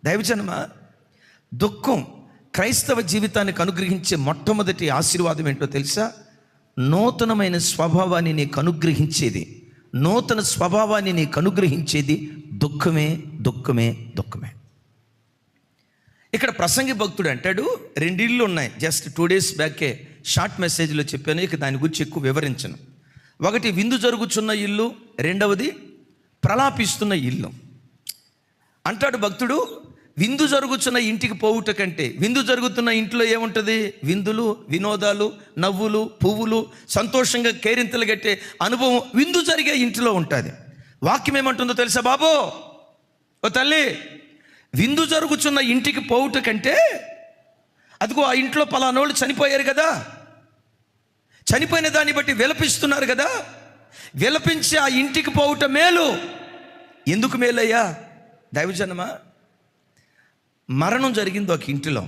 దైవజనమ, దుఃఖం క్రైస్తవ జీవితానికి అనుగ్రహించే మొట్టమొదటి ఆశీర్వాదం ఏంటో తెలుసా? నూతనమైన స్వభావాన్ని నీకు అనుగ్రహించేది, నూతన స్వభావాన్ని నీకు అనుగ్రహించేది దుఃఖమే, దుఃఖమే, దుఃఖమే. ఇక్కడ ప్రసంగి భక్తుడు అంటాడు, 2 ఇళ్ళు ఉన్నాయి. జస్ట్ 2 days బ్యాకే షార్ట్ మెసేజ్లో చెప్పాను, ఇక దాని గురించి ఎక్కువ వివరించను. ఒకటి విందు జరుగుతున్న ఇల్లు, రెండవది ప్రలాపిస్తున్న ఇల్లు. అంటాడు భక్తుడు, విందు జరుగుతున్న ఇంటికి పోవుట కంటే విందు జరుగుతున్న ఇంట్లో ఏముంటుంది? విందులు, వినోదాలు, నవ్వులు, పువ్వులు, సంతోషంగా కేరింతలు కట్టే అనుభవం విందు జరిగే ఇంటిలో ఉంటుంది. వాక్యం ఏమంటుందో తెలుసా బాబో, ఓ తల్లి, విందు జరుగుతున్న ఇంటికి పోవుట కంటే, అదిగో ఆ ఇంట్లో పలానోళ్ళు చనిపోయారు కదా, చనిపోయిన దాన్ని బట్టి విలపిస్తున్నారు కదా, విలపించి ఆ ఇంటికి పోవుట మేలు. ఎందుకు మేలయ్యా? దైవజనమా, మరణం జరిగింది ఒక ఇంటిలో,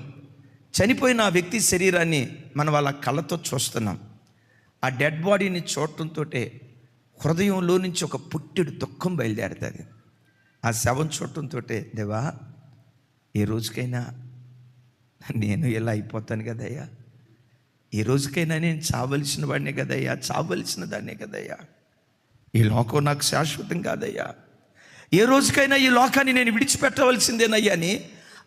చనిపోయిన ఆ వ్యక్తి శరీరాన్ని మనం వాళ్ళ కళ్ళతో చూస్తున్నాం. ఆ డెడ్ బాడీని చూడటంతో హృదయంలో నుంచి ఒక పుట్టెడు దుఃఖం బయలుదేరుతుంది. ఆ శవం చూడటంతో, దేవా, ఏ రోజుకైనా నేను ఇలా అయిపోతాను కదయ్యా, ఈ రోజుకైనా నేను చావలసిన వాడినే కదయ్యా, చావలసిన దాన్నే కదయ్యా, ఈ లోకం నాకు శాశ్వతం కాదయ్యా, ఏ రోజుకైనా ఈ లోకాన్ని నేను విడిచిపెట్టవలసిందేనయ్యా అని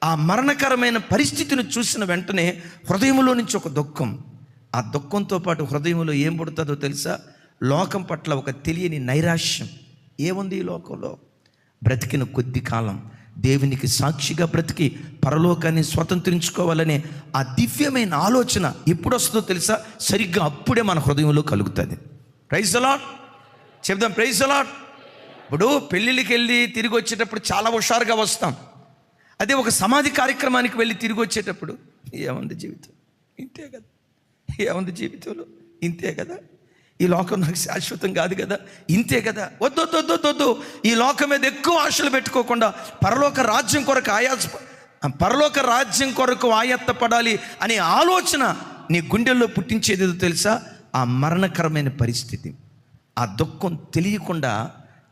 ఆ మరణకరమైన పరిస్థితిని చూసిన వెంటనే హృదయంలో నుంచి ఒక దుఃఖం. ఆ దుఃఖంతో పాటు హృదయంలో ఏం పుడుతుందో తెలుసా? లోకం పట్ల ఒక తెలియని నైరాశ్యం. ఏముంది ఈ లోకంలో? బ్రతికిన కొద్ది కాలం దేవునికి సాక్షిగా బ్రతికి పరలోకాన్ని స్వతంత్రించుకోవాలనే ఆ దివ్యమైన ఆలోచన ఎప్పుడు వస్తుందో తెలుసా? సరిగ్గా అప్పుడే మన హృదయంలో కలుగుతుంది. ప్రైజ్ ది లార్డ్ చెప్దాం, ప్రైజ్ ది లార్డ్. ఇప్పుడు పెళ్ళిళ్ళకి వెళ్ళి తిరిగి వచ్చేటప్పుడు చాలా హుషారుగా వస్తాం. అదే ఒక సమాధి కార్యక్రమానికి వెళ్ళి తిరిగి వచ్చేటప్పుడు ఏముంది జీవితం? ఇంతే కదా. ఏముంది జీవితంలో? ఇంతే కదా. ఈ లోకం నాకు శాశ్వతం కాదు కదా, ఇంతే కదా. వద్దు, ఈ లోకం మీద ఎక్కువ ఆశలు పెట్టుకోకుండా పరలోక రాజ్యం కొరకు ఆయత్తపడాలి అనే ఆలోచన నీ గుండెల్లో పుట్టించేది ఏదో తెలుసా? ఆ మరణకరమైన పరిస్థితి. ఆ దుఃఖం తెలియకుండా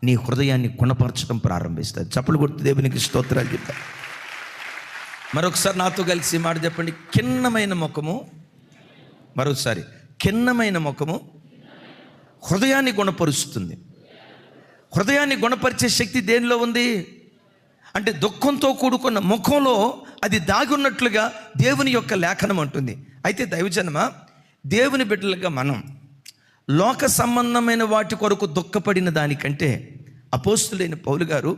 నీ హృదయాన్ని గుణపరచడం ప్రారంభిస్తుంది. చప్పలు కొట్టి దేవునికి స్తోత్రాలు చెప్తా. మరొకసారి నాతో కలిసి మాట చెప్పండి. ఖిన్నమైన ముఖము, మరొకసారి, ఖిన్నమైన ముఖము హృదయాన్ని గుణపరుస్తుంది. హృదయాన్ని గుణపరిచే శక్తి దేనిలో ఉంది అంటే, దుఃఖంతో కూడుకున్న ముఖంలో అది దాగి ఉన్నట్లుగా దేవుని యొక్క లేఖనం అంటుంది. అయితే దైవజనమా, దేవుని బిడ్డలుగా మనం లోక సంబంధమైన వాటి కొరకు దుఃఖపడిన దానికంటే అపోస్తులైన పౌలు గారు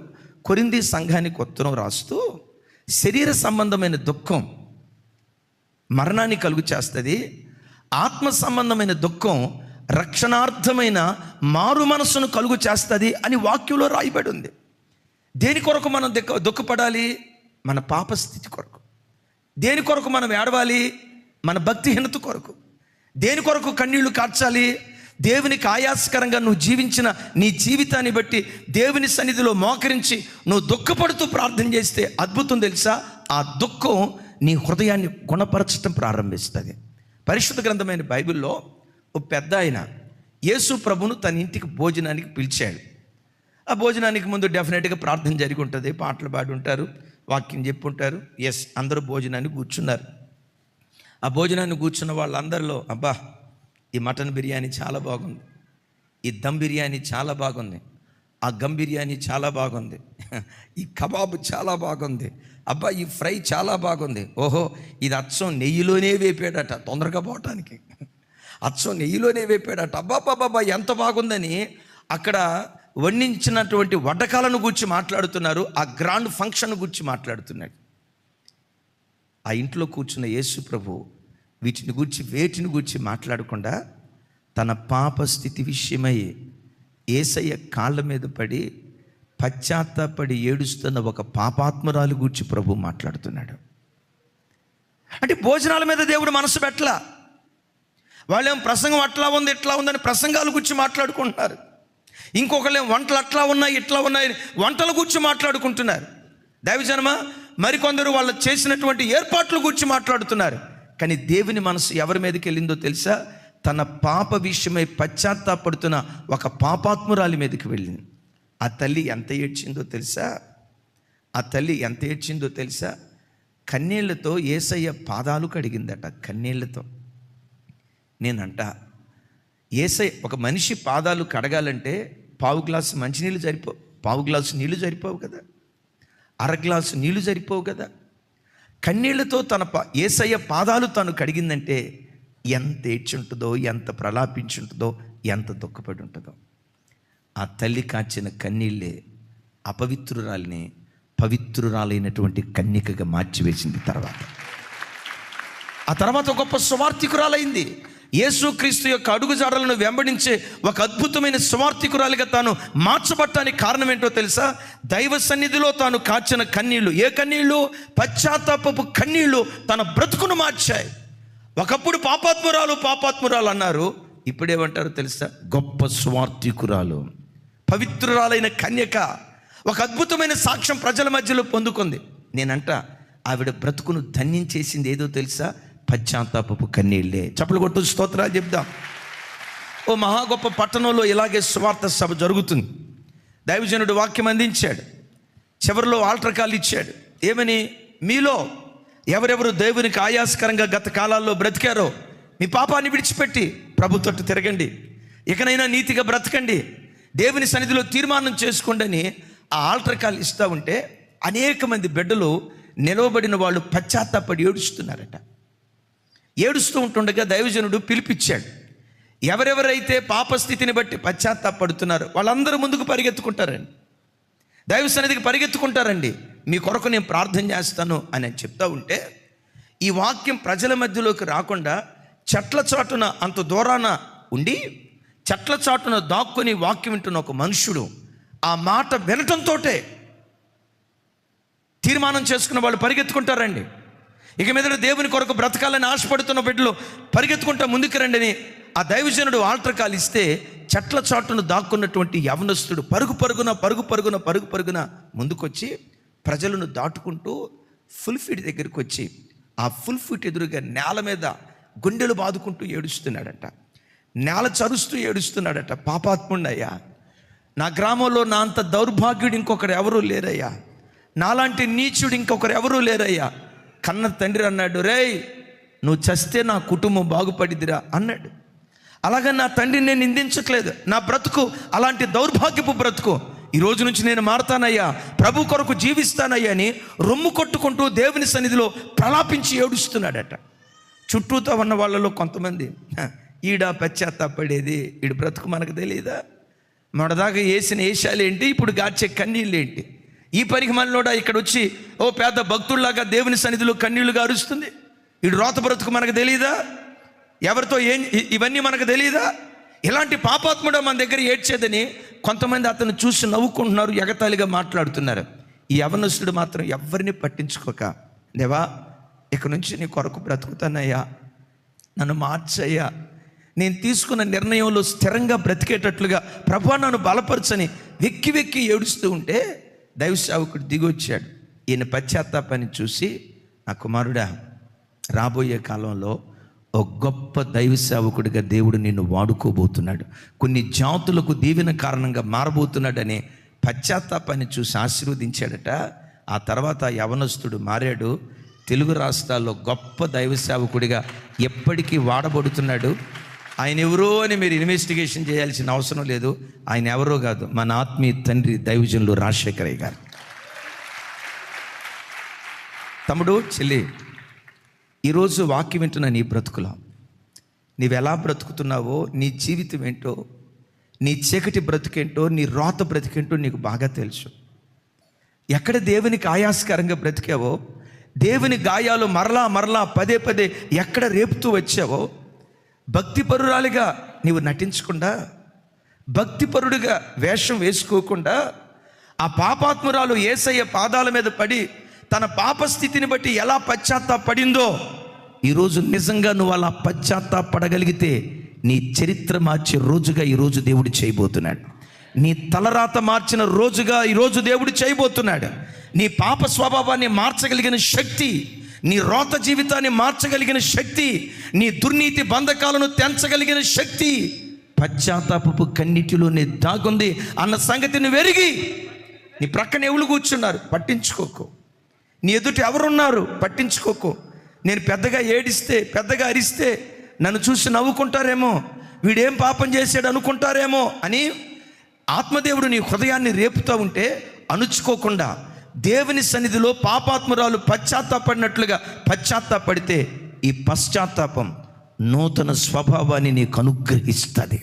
కొరింథీ సంఘానికి ఉత్తరం రాస్తూ, శరీర సంబంధమైన దుఃఖం మరణాన్ని కలుగు చేస్తుంది, ఆత్మ సంబంధమైన దుఃఖం రక్షణార్థమైన మారు మనస్సును కలుగు చేస్తుంది అని వాక్యంలో రాయబడి ఉంది. దేని కొరకు మనం దుఃఖపడాలి? మన పాపస్థితి కొరకు. దేని కొరకు మనం ఏడవాలి? మన భక్తిహీనత కొరకు. దేని కొరకు కన్నీళ్లు కార్చాలి? దేవునికి ఆయాసకరంగా నువ్వు జీవించిన నీ జీవితాన్ని బట్టి దేవుని సన్నిధిలో మోకరించి నువ్వు దుఃఖపడుతూ ప్రార్థన చేస్తే అద్భుతం తెలుసా? ఆ దుఃఖం నీ హృదయాన్ని గుణపరచడం ప్రారంభిస్తుంది. పరిశుద్ధ గ్రంథమైన బైబిల్లో ఓ పెద్ద ఆయన యేసు ప్రభును తన ఇంటికి భోజనానికి పిలిచాడు. ఆ భోజనానికి ముందు డెఫినెట్గా ప్రార్థన జరిగి ఉంటుంది, పాటలు పాడి ఉంటారు, వాక్యం చెప్పి ఉంటారు. ఎస్, అందరూ భోజనానికి కూర్చున్నారు. ఆ భోజనాన్ని కూర్చున్న వాళ్ళందరిలో, అబ్బా, ఈ మటన్ బిర్యానీ చాలా బాగుంది, ఈ దమ్ బిర్యానీ చాలా బాగుంది, ఆ గమ్ బిర్యానీ చాలా బాగుంది, ఈ కబాబ్ చాలా బాగుంది, అబ్బా ఈ ఫ్రై చాలా బాగుంది, ఓహో ఇది అచ్చం నెయ్యిలోనే వేపాడట తొందరగా పోవటానికి, అచ్చం నెయ్యిలోనే వేపాడట, అబ్బాబ్బాబ్బా ఎంత బాగుందని అక్కడ వండించినటువంటి వంటకాలను గురించి మాట్లాడుతున్నారు, ఆ గ్రాండ్ ఫంక్షన్ గురించి మాట్లాడుతున్నాడు. ఆ ఇంట్లో కూర్చున్న యేసు ప్రభు వేటిని గురించి మాట్లాడకుండా తన పాప స్థితి విషయమై యేసయ్య కాళ్ళ మీద పడి పశ్చాత్తాపడి ఏడుస్తున్న ఒక పాపాత్మురాలు గురించి ప్రభు మాట్లాడుతున్నాడు. అంటే భోజనాల మీద దేవుడు మనసు పెట్టలా. వాళ్ళేం ప్రసంగం అట్లా ఉంది ఇట్లా ఉందని ప్రసంగాల గురించి మాట్లాడుకుంటున్నారు. ఇంకొకళ్ళేం వంటలు అట్లా ఉన్నాయి ఇట్లా ఉన్నాయి వంటల గురించి మాట్లాడుకుంటున్నారు. దైవజనమా, మరికొందరు వాళ్ళు చేసినటువంటి ఏర్పాట్ల గురించి మాట్లాడుతున్నారు. కానీ దేవుని మనసు ఎవరి మీదకి వెళ్ళిందో తెలుసా? తన పాప విషయమై పశ్చాత్తాపడుతున్న ఒక పాపాత్మురాలి మీదకి వెళ్ళింది. ఆ తల్లి ఎంత ఏడ్చిందో తెలుసా? ఆ తల్లి ఎంత ఏడ్చిందో తెలుసా? కన్నీళ్లతో యేసయ్య పాదాలు కడిగిందట, కన్నీళ్లతో. నేనంట యేసయ్య, ఒక మనిషి పాదాలు కడగాలంటే పావు గ్లాసు మంచినీళ్ళు సరిపోవు, పావు గ్లాసు నీళ్లు సరిపోవు కదా, అర గ్లాసు నీళ్లు సరిపోవు కదా. కన్నీళ్లతో యేసయ్య పాదాలు తాను కడిగిందంటే ఎంత ఏడ్చుంటుందో, ఎంత ప్రలాపించుంటుందో, ఎంత దుఃఖపడి ఉంటుందో. ఆ తల్లి కాచిన కన్నీళ్ళే అపవిత్రురాలిని పవిత్రురాలైనటువంటి కన్యకగా మార్చివేసింది. ఆ తర్వాత గొప్ప సువార్థికురాలైంది. యేసుక్రీస్తు యొక్క అడుగుజాడలను వెంబడించే ఒక అద్భుతమైన సువార్థికురాలిగా తాను మార్చబట్టానికి కారణం ఏంటో తెలుసా? దైవ సన్నిధిలో తాను కాచిన కన్నీళ్లు. ఏ కన్నీళ్లు? పశ్చాత్తాపపు కన్నీళ్లు తన బ్రతుకును మార్చాయి. ఒకప్పుడు పాపాత్మురాలు అన్నారు, ఇప్పుడేమంటారు తెలుసా? గొప్ప సువార్థికురాలు, పవిత్రురాలైన కన్యక. ఒక అద్భుతమైన సాక్ష్యం ప్రజల మధ్యలో పొందుకుంది. నేనంట ఆవిడ బ్రతుకును ధన్యం చేసింది ఏదో తెలుసా? పశ్చాత్తాపపు కన్నీళ్ళే. చప్పలు కొట్టు స్తోత్రాలు చెప్దాం. ఓ మహా గొప్ప పట్టణంలో ఇలాగే సువార్త సభ జరుగుతుంది. దైవజనుడు వాక్యం అందించాడు. చివరిలో ఆల్టర్ కాల్ ఇచ్చాడు. ఏమని? మీలో ఎవరెవరు దేవునికి ఆయాసకరంగా గత కాలాల్లో బ్రతికారో మీ పాపాన్ని విడిచిపెట్టి ప్రభు తట్టు తిరగండి, ఇకనైనా నీతిగా బ్రతకండి, దేవుని సన్నిధిలో తీర్మానం చేసుకోండి అని ఆ ఆల్టర్ కాల్ ఇస్తూ ఉంటే అనేక మంది బిడ్డలు నిలవబడిన వాళ్ళు పశ్చాత్తాపడి ఏడుస్తున్నారట. ఏడుస్తూ ఉంటుండగా దైవజనుడు పిలిపించాడు. ఎవరెవరైతే పాపస్థితిని బట్టి పశ్చాత్తాపడుతున్నారో వాళ్ళందరూ ముందుకు పరిగెత్తుకుంటారండి, దైవ సన్నిధికి పరిగెత్తుకుంటారండి. మీ కొరకు నేను ప్రార్థన చేస్తాను అని చెప్తా ఉంటే ఈ వాక్యం ప్రజల మధ్యలోకి రాకుండా చెట్ల చాటున అంత దూరాన ఉండి చెట్ల చాటున దాక్కుని వాక్యం వింటున్న ఒక మనుషుడు ఆ మాట వినటంతో తీర్మానం చేసుకున్న వాళ్ళు పరిగెత్తుకుంటారండి. ఇక మీద దేవుని కొరకు బ్రతకాలని ఆశపడుతున్న బిడ్డలు పరిగెత్తుకుంటా ముందుకు రండి అని ఆ దైవజనుడు ఆల్టర్ కాల్ ఇస్తే చెట్ల చాటును దాక్కున్నటువంటి యవనస్తుడు పరుగు పరుగున ముందుకొచ్చి ప్రజలను దాటుకుంటూ ఫుల్ ఫీట్ దగ్గరికి వచ్చి ఆ ఫుల్ ఫీట్ ఎదురుగా నేల మీద గుండెలు బాదుకుంటూ ఏడుస్తున్నాడట, నేల చరుస్తూ ఏడుస్తున్నాడట. పాపాత్ముడయ్యా, నా గ్రామంలో నా అంత దౌర్భాగ్యుడు ఇంకొకరు ఎవరూ లేరయ్యా, నాలాంటి నీచుడు ఇంకొకరు ఎవరూ లేరయ్యా. కన్న తండ్రి అన్నాడు, రేయ్ నువ్వు చస్తే నా కుటుంబం బాగుపడిద్దిరా అన్నాడు. అలాగే నా తండ్రిని నేను నిందించట్లేదు, నా బ్రతుకు అలాంటి దౌర్భాగ్యపు బ్రతుకు, ఈ రోజు నుంచి నేను మారతానయ్యా, ప్రభు కొరకు జీవిస్తానయ్యా అని రొమ్ము కొట్టుకుంటూ దేవుని సన్నిధిలో ప్రలాపించి ఏడుస్తున్నాడట. చుట్టూతో ఉన్న వాళ్ళలో కొంతమంది, ఈడ పశ్చాత్తాపడేది, ఈడు బ్రతుకు మనకు తెలియదా, మొదదాకా వేసిన వేషాలు ఏంటి, ఇప్పుడు గార్చే కన్నీళ్ళు ఏంటి, ఈ పరిగమనలోడా ఇక్కడ వచ్చి ఓ పేద భక్తుల్లాగా దేవుని సన్నిధిలో కన్నీళ్లు గారుస్తుంది, ఈడు రోత బ్రతుకు మనకు తెలియదా, ఎవరితో ఏం ఇవన్నీ మనకు తెలియదా, ఇలాంటి పాపాత్ముడు మన దగ్గర ఏడ్చేదని కొంతమంది అతను చూసి నవ్వుకుంటున్నారు, ఎగతాళిగా మాట్లాడుతున్నారు. ఈ యవనస్తుడు మాత్రం ఎవరిని పట్టించుకోక, దేవా ఇక నుంచి నీ కొరకు బ్రతుకుతానయ్యా, నన్ను మార్చయ్యా, నేను తీసుకున్న నిర్ణయంలో స్థిరంగా బ్రతికేటట్లుగా ప్రభువా నన్ను బలపరచని వెక్కి ఏడుస్తూ ఉంటే దైవ సేవకుడు దిగొచ్చాడు. ఈయన పశ్చాత్తాపాన్ని చూసి, నా కుమారుడా, రాబోయే కాలంలో ఒక గొప్ప దైవ సేవకుడిగా దేవుడు నిన్ను వాడుకోబోతున్నాడు, కొన్ని జాతులకు దీవెన కారణంగా మారబోతున్నాడని పశ్చాత్తాపాన్ని చూసి ఆశీర్వదించాడట. ఆ తర్వాత యవనస్తుడు మారాడు, తెలుగు రాష్ట్రాల్లో గొప్ప దైవ సేవకుడిగా ఎప్పటికీ వాడబడుతున్నాడు. ఆయన ఎవరో అని మీరు ఇన్వెస్టిగేషన్ చేయాల్సిన అవసరం లేదు. ఆయన ఎవరో కాదు, మన ఆత్మీయ తండ్రి దైవజనులు రాజశేఖరయ్య గారు. తమ్ముడు, చెల్లి, ఈరోజు వాక్యం వింటున్న నీ బ్రతుకులో నీవెలా బ్రతుకుతున్నావో, నీ జీవితం ఏంటో, నీ చీకటి బ్రతుకేంటో, నీ రోత బ్రతికేంటో నీకు బాగా తెలుసు. ఎక్కడ దేవునికి ఆయాసకరంగా బ్రతికావో, దేవుని గాయాలు మరలా పదే ఎక్కడ రేపుతూ వచ్చావో, భక్తిపరురాలిగా నీవు నటించకుండా, భక్తిపరుడిగా వేషం వేసుకోకుండా, ఆ పాపాత్మురాలు యేసయ్య పాదాల మీద పడి తన పాపస్థితిని బట్టి ఎలా పశ్చాత్తాపడిందో, ఈరోజు నిజంగా నువ్వు అలా పశ్చాత్తాపడగలిగితే నీ చరిత్ర మార్చే రోజుగా ఈరోజు దేవుడు చేయబోతున్నాడు. నీ తలరాత మార్చిన రోజుగా ఈరోజు దేవుడు చేయబోతున్నాడు. నీ పాప స్వభావాన్ని మార్చగలిగిన శక్తి, నీ రోత జీవితాన్ని మార్చగలిగిన శక్తి, నీ దుర్నీతి బంధకాలను తెంచగలిగిన శక్తి పశ్చాత్తాపపు కన్నిటిలోనే దాగుంది అన్న సంగతిని వెరిగి నీ ప్రక్కన ఎవరు కూర్చున్నారు, పట్టించుకోకు. నీ ఎదుట ఎవరున్నారు, పట్టించుకోకు. నేను పెద్దగా ఏడిస్తే, పెద్దగా అరిస్తే నన్ను చూసి నవ్వుకుంటారేమో, వీడేం పాపం చేశాడు అనుకుంటారేమో అని ఆత్మదేవుడు నీ హృదయాన్ని రేపుతూ ఉంటే అణుచుకోకుండా దేవుని సన్నిధిలో పాపాత్మురాలు పశ్చాత్తాపడినట్లుగా పశ్చాత్తాపడితే ఈ పశ్చాత్తాపం నూతన స్వభావాన్ని నీకు అనుగ్రహిస్తుంది.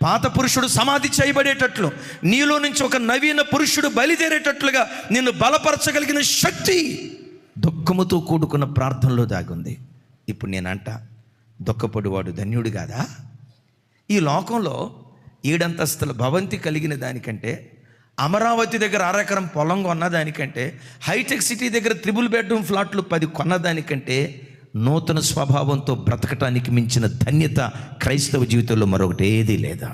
పాత పురుషుడు సమాధి చేయబడేటట్లు, నీలో నుంచి ఒక నవీన పురుషుడు బయలుదేరేటట్లుగా నిన్ను బలపరచగలిగిన శక్తి దుఃఖముతో కూడుకున్న ప్రార్థనలో దాగుంది. ఇప్పుడు నేనంట, దుఃఖపడివాడు ధన్యుడు కాదా? ఈ లోకంలో 7 అంతస్తుల భవంతి కలిగిన దానికంటే, అమరావతి దగ్గర 1 ఎకరం పొలం కొన్న దానికంటే, హైటెక్ సిటీ దగ్గర 3 బెడ్రూమ్ ఫ్లాట్లు 10 కొన్నదానికంటే నూతన స్వభావంతో బ్రతకటానికి మించిన ధన్యత క్రైస్తవ జీవితంలో మరొకటి ఏదీ లేదా.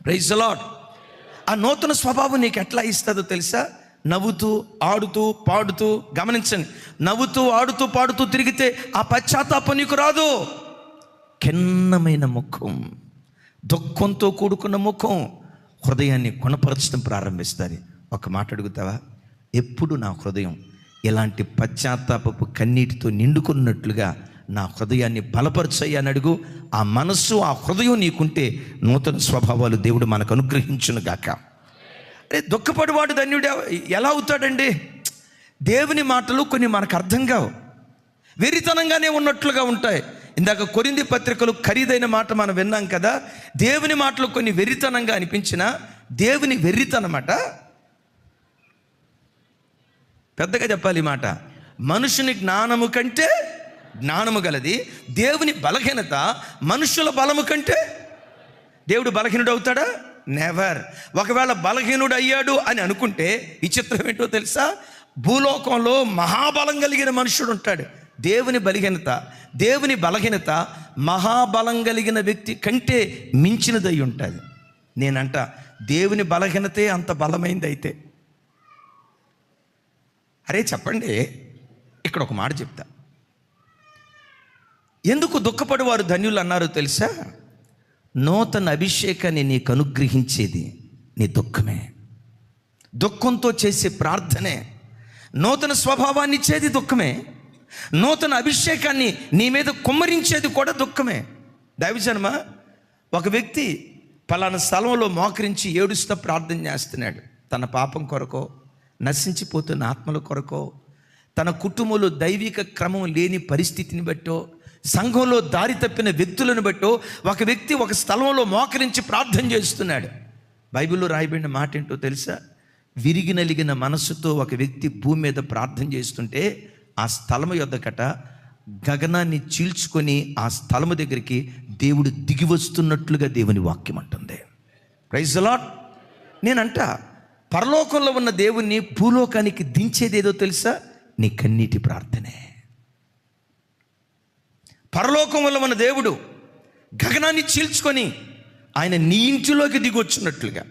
Praise the lord. ఆ నూతన స్వభావం నీకు ఎట్లా ఇస్తుందో తెలుసా? నవ్వుతూ ఆడుతూ పాడుతూ, గమనించండి, నవ్వుతూ ఆడుతూ పాడుతూ తిరిగితే ఆ పశ్చాత్తాపం నీకు రాదు. కిన్నమైన ముఖం, దుఃఖంతో కూడుకున్న ముఖం హృదయాన్ని గుణపరచడం ప్రారంభిస్తుంది. ఒక మాట అడుగుతావా? ఎప్పుడు నా హృదయం ఇలాంటి పశ్చాత్తాపపు కన్నీటితో నిండుకున్నట్లుగా నా హృదయాన్ని బలపరచయ్యని అడుగు. ఆ మనస్సు, ఆ హృదయం నీకుంటే నూతన స్వభావాలు దేవుడు మనకు అనుగ్రహించును గాక. అరే, దుఃఖపడివాడు ధన్యుడు ఎలా అవుతాడండి? దేవుని మాటలు కొన్ని మనకు అర్థం కావు, వెరితనంగానే ఉన్నట్లుగా ఉంటాయి. ఇందాక కొరింథీ పత్రికలు ఖరీదైన మాట మనం విన్నాం కదా. దేవుని మాటలు కొన్ని వెరితనంగా అనిపించినా దేవుని వెర్రితనమాట, పెద్దగా చెప్పాలి ఈ మాట, మనుషుని జ్ఞానము కంటే జ్ఞానము గలది. దేవుని బలహీనత మనుషుల బలము కంటే. దేవుడు బలహీనుడు అవుతాడా? నెవర్. ఒకవేళ బలహీనుడు అయ్యాడు అని అనుకుంటే విచిత్రం ఏంటో తెలుసా? భూలోకంలో మహాబలం కలిగిన మనుషుడు ఉంటాడు. దేవుని బలహీనత మహాబలం కలిగిన వ్యక్తి కంటే మించినదై ఉంటుంది. నేనంట, దేవుని బలహీనతే అంత బలమైంది అయితే. అరే చెప్పండి, ఇక్కడ ఒక మాట చెప్తా. ఎందుకు దుఃఖపడివారు ధన్యులు అన్నారో తెలుసా? నూతన అభిషేకాన్ని నీకు అనుగ్రహించేది నీ దుఃఖమే. దుఃఖంతో చేసే ప్రార్థనే. నూతన స్వభావాన్ని ఇచ్చేది దుఃఖమే. నూతన అభిషేకాన్ని నీ మీద కుమ్మరించేది కూడా దుఃఖమే. దైవజనమ, ఒక వ్యక్తి పలానా స్థలంలో మోకరించి ఏడుస్తూ ప్రార్థన చేస్తున్నాడు. తన పాపం కొరకో, నశించిపోతున్న ఆత్మల కొరకో, తన కుటుంబంలో దైవిక క్రమం లేని పరిస్థితిని బట్టో, సంఘంలో దారి తప్పిన వ్యక్తులను బట్టో ఒక వ్యక్తి ఒక స్థలంలో మోకరించి ప్రార్థన చేస్తున్నాడు. బైబిల్లో రాయబడిన మాట ఏంటో తెలుసా? విరిగి నలిగిన మనస్సుతో ఒక వ్యక్తి భూమి మీద ప్రార్థన చేస్తుంటే ఆ స్థలము యొద్దకట గగనాన్ని చీల్చుకొని ఆ స్థలము దగ్గరికి దేవుడు దిగి వస్తున్నట్లుగా దేవుని వాక్యం అంటుంది. Praise the lord. నేనంట, పరలోకంలో ఉన్న దేవుణ్ణి భూలోకానికి దించేదేదో తెలుసా? నీ కన్నీటి ప్రార్థనే. పరలోకంలో ఉన్న దేవుడు గగనాన్ని చీల్చుకొని ఆయన నీ ఇంటిలోకి దిగొచ్చినట్లుగా,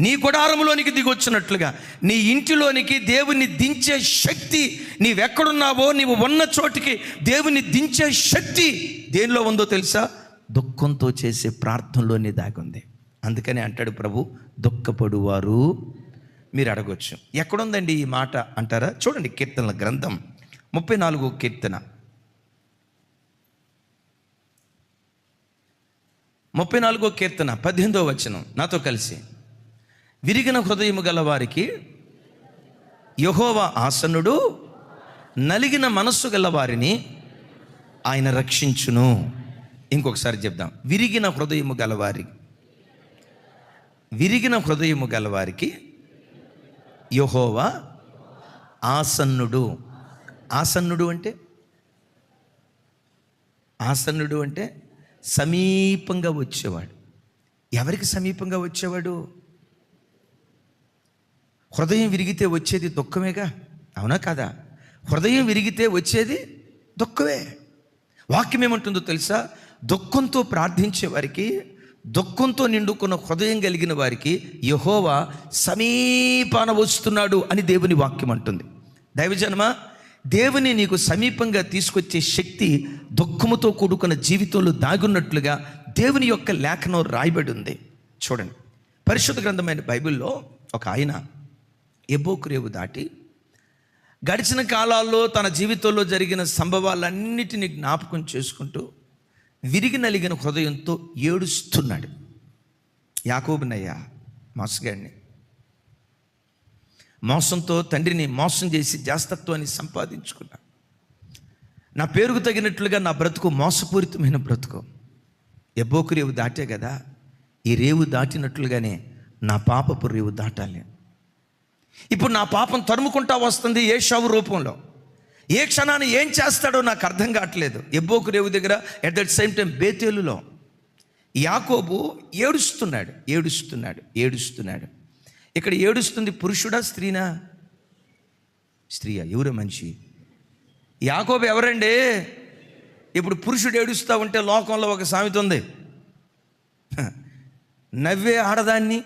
నీ గుడారంలోనికి దిగొచ్చినట్లుగా నీ ఇంటిలోనికి దేవుని దించే శక్తి, నీవెక్కడున్నావో నీవు ఉన్న చోటికి దేవుని దించే శక్తి దేనిలో ఉందో తెలుసా? దుఃఖంతో చేసే ప్రార్థనలోనే దాగుంది. అందుకని అంటాడు ప్రభు, దుఃఖపడువారు. మీరు అడగొచ్చు, ఎక్కడుందండి ఈ మాట అంటారా? చూడండి, కీర్తనల గ్రంథం 34వ కీర్తన 34వ కీర్తన 18వ వచనం నాతో కలిసి. విరిగిన హృదయము గల వారికి యెహోవా ఆసన్నుడు, నలిగిన మనస్సు గల వారిని ఆయన రక్షించును. ఇంకొకసారి చెప్దాం. విరిగిన హృదయము గలవారికి యెహోవా ఆసన్నుడు. ఆసన్నుడు అంటే సమీపంగా వచ్చేవాడు. ఎవరికి సమీపంగా వచ్చేవాడు? హృదయం విరిగితే వచ్చేది దుఃఖమేగా, అవునా కాదా? హృదయం విరిగితే వచ్చేది దుఃఖమే. వాక్యం ఏమంటుందో తెలుసా? దుఃఖంతో ప్రార్థించే వారికి, దుఃఖంతో నిండుకున్న హృదయం కలిగిన వారికి యెహోవా సమీపాన వస్తున్నాడు అని దేవుని వాక్యం అంటుంది. దైవజనమ, దేవుని నీకు సమీపంగా తీసుకొచ్చే శక్తి దుఃఖముతో కూడుకున్న జీవితంలో దాగున్నట్లుగా దేవుని యొక్క లేఖనం రాయబడి ఉంది. చూడండి, పరిశుద్ధ గ్రంథమైన బైబిల్లో ఒక ఆయన ఎబ్బోకు రేవు దాటి గడిచిన కాలాల్లో తన జీవితంలో జరిగిన సంభవాలన్నిటినీ జ్ఞాపకం చేసుకుంటూ విరిగి నలిగిన హృదయంతో ఏడుస్తున్నాడు. యాకోబునయ్యా, మోసగాడిని, మోసంతో తండ్రిని మోసం చేసి జాస్తత్వాన్ని సంపాదించుకున్నా. నా పేరుకు తగినట్లుగా నా బ్రతుకు మోసపూరితమైన బ్రతుకు. ఎబ్బోకు రేవు దాటే కదా, ఈ రేవు దాటినట్లుగానే నా పాపపు రేవు దాటాలి. ఇప్పుడు నా పాపం తరుముకుంటా వస్తుంది ఏశావు రూపంలో. ఏ క్షణాన్ని ఏం చేస్తాడో నాకు అర్థం కావట్లేదు. ఎబ్బోకు రేవు దగ్గర, ఎట్ దట్ సేమ్ టైం బేతేలులో యాకోబు ఏడుస్తున్నాడు. ఇక్కడ ఏడుస్తుంది పురుషుడా స్త్రీనా? స్త్రీయా? ఎవరు మనిషి? యాకోబు ఎవరండి? ఇప్పుడు పురుషుడు ఏడుస్తూ ఉంటే లోకంలో ఒక సామెత ఉంది, నవ్వే ఆడదాన్ని.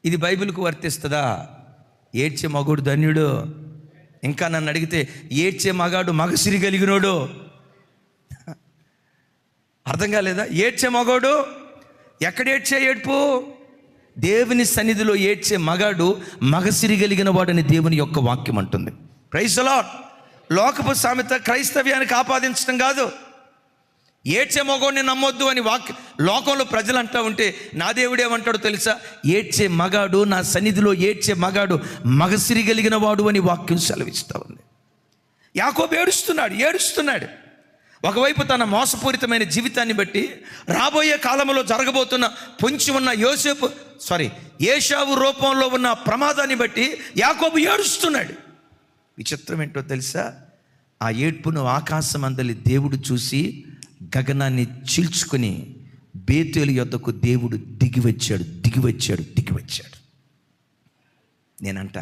ఇది బైబిల్కు వర్తిస్తుందా? ఏడ్చే మగోడు ధన్యుడు. ఇంకా నన్ను అడిగితే ఏడ్చే మగాడు మగసిరి కలిగినోడు. అర్థం కాలేదా? ఏడ్చే మగోడు ఎక్కడ ఏడ్చే ఏడ్పు? దేవుని సన్నిధిలో ఏడ్చే మగాడు మగసిరి కలిగిన వాడని దేవుని యొక్క వాక్యం అంటుంది. Praise the lord. లోకపు సామెత క్రైస్తవ్యానికి ఆపాదించడం కాదు. ఏడ్చే మగోడిని నమ్మొద్దు అని లోకంలో ప్రజలు అంటూ ఉంటే నా దేవుడు ఏమంటాడో తెలుసా? ఏడ్చే మగాడు, నా సన్నిధిలో ఏడ్చే మగాడు మగసిరి కలిగిన వాడు అని వాక్యం సెలవిస్తూ ఉంది. యాకోబు ఏడుస్తున్నాడు. ఒకవైపు తన మోసపూరితమైన జీవితాన్ని బట్టి రాబోయే కాలంలో జరగబోతున్న పొంచి ఉన్న ఏశావు రూపంలో ఉన్న ప్రమాదాన్ని బట్టి యాకోబు ఏడుస్తున్నాడు. విచిత్రం ఏంటో తెలుసా? ఆ ఏడ్పును ఆకాశమందలి దేవుడు చూసి గగనాన్ని చీల్చుకొని బేతేలు యొద్దకు దేవుడు దిగివచ్చాడు. నేనంట,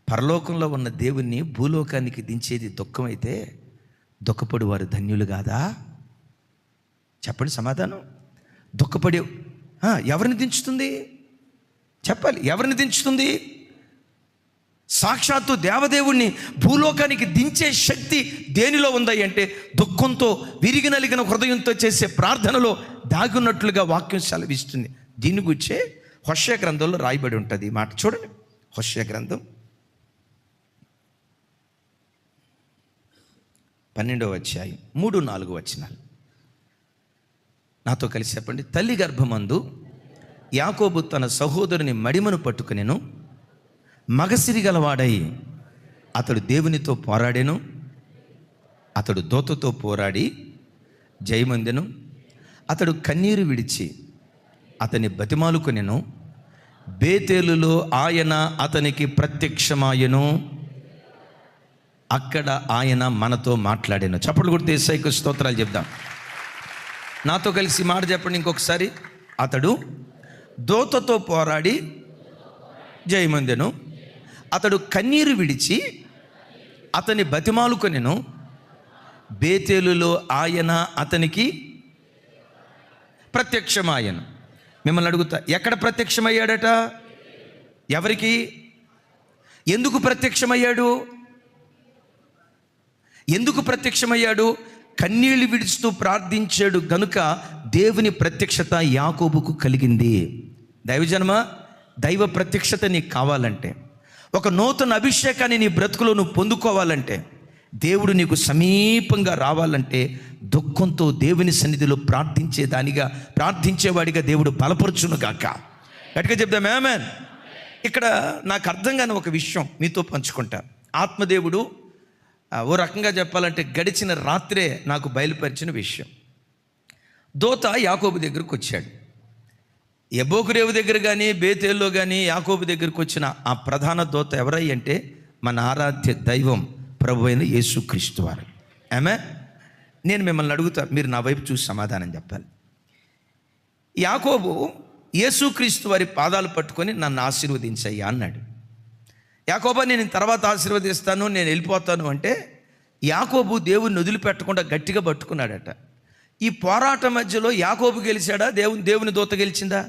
పరలోకంలో ఉన్న దేవుణ్ణి భూలోకానికి దించేది దుఃఖం అయితే దుఃఖపడి వారు ధన్యులు కాదా? చెప్పండి సమాధానం. దుఃఖపడి ఎవరిని దించుతుంది? చెప్పాలి, ఎవరిని దించుతుంది? సాక్షాత్తు దేవదేవుణ్ణి భూలోకానికి దించే శక్తి దేనిలో ఉంది అంటే దుఃఖంతో విరిగి నలిగిన హృదయంతో చేసే ప్రార్థనలో దాగున్నట్లుగా వాక్యం సెలవిస్తుంది. దీని గురించే హోషేయ గ్రంథంలో రాయబడి ఉంటుంది ఈ మాట. చూడండి, హోషేయ గ్రంథం 12వ అధ్యాయం 3-4 వచనాలు నాతో కలిసి చెప్పండి. తల్లి గర్భమందు యాకోబు తన సహోదరుని మడిమను పట్టుకునేను, మగసిరి గలవాడై అతడు దేవునితో పోరాడెను. అతడు దూతతో పోరాడి జయమందెను. అతడు కన్నీరు విడిచి అతని బతిమాలుకొనెను. బేతేలులో ఆయన అతనికి ప్రత్యక్షమాయెను. అక్కడ ఆయన మనతో మాట్లాడాను. చప్పట్లు కొడితే యేసయ్యకు స్తోత్రాలు చెప్దాం. నాతో కలిసి మాట చెప్పండి ఇంకొకసారి. అతడు దూతతో పోరాడి జయమందెను. అతడు కన్నీరు విడిచి అతని బతిమాలుకొనెను. బేతేలులో ఆయన అతనికి ప్రత్యక్షమాయను. మిమ్మల్ని అడుగుతా, ఎక్కడ ప్రత్యక్షమయ్యాడట? ఎవరికి? ఎందుకు ప్రత్యక్షమయ్యాడు? కన్నీళ్లు విడుస్తూ ప్రార్థించాడు గనుక దేవుని ప్రత్యక్షత యాకోబుకు కలిగింది. దైవజనమ, దైవ ప్రత్యక్షత నీకు కావాలంటే, ఒక నూతన అభిషేకాన్ని నీ బ్రతుకులో నువ్వు పొందుకోవాలంటే, దేవుడు నీకు సమీపంగా రావాలంటే దుఃఖంతో దేవుని సన్నిధిలో ప్రార్థించేవాడిగా దేవుడు బలపరచును గాక. గట్టిగా చెప్దాం ఆమేన్. ఇక్కడ నాకు అర్థం కాని ఒక విషయం మీతో పంచుకుంటా. ఆత్మదేవుడు ఓ రకంగా చెప్పాలంటే గడిచిన రాత్రే నాకు బయలుపరిచిన విషయం. దూత యాకోబు దగ్గరకు వచ్చాడు. ఎబ్బోకు రేవు దగ్గర కానీ బేతేల్లో కానీ యాకోబు దగ్గరకు వచ్చిన ఆ ప్రధాన దూత ఎవరై అంటే మన ఆరాధ్య దైవం ప్రభు అయిన యేసుక్రీస్తు వారు. ఆమేన్. నేను మిమ్మల్ని అడుగుతా, మీరు నా వైపు చూసి సమాధానం చెప్పాలి. యాకోబు యేసుక్రీస్తు వారి పాదాలు పట్టుకొని నన్ను ఆశీర్వదించయ్యా అన్నాడు. యాకోబా నేను తర్వాత ఆశీర్వదిస్తాను, నేను వెళ్ళిపోతాను అంటే యాకోబు దేవుని వదిలిపెట్టకుండా గట్టిగా పట్టుకున్నాడట. ఈ పోరాటం మధ్యలో యాకోబు గెలిచాడా, దేవుని దూత గెలిచిందా?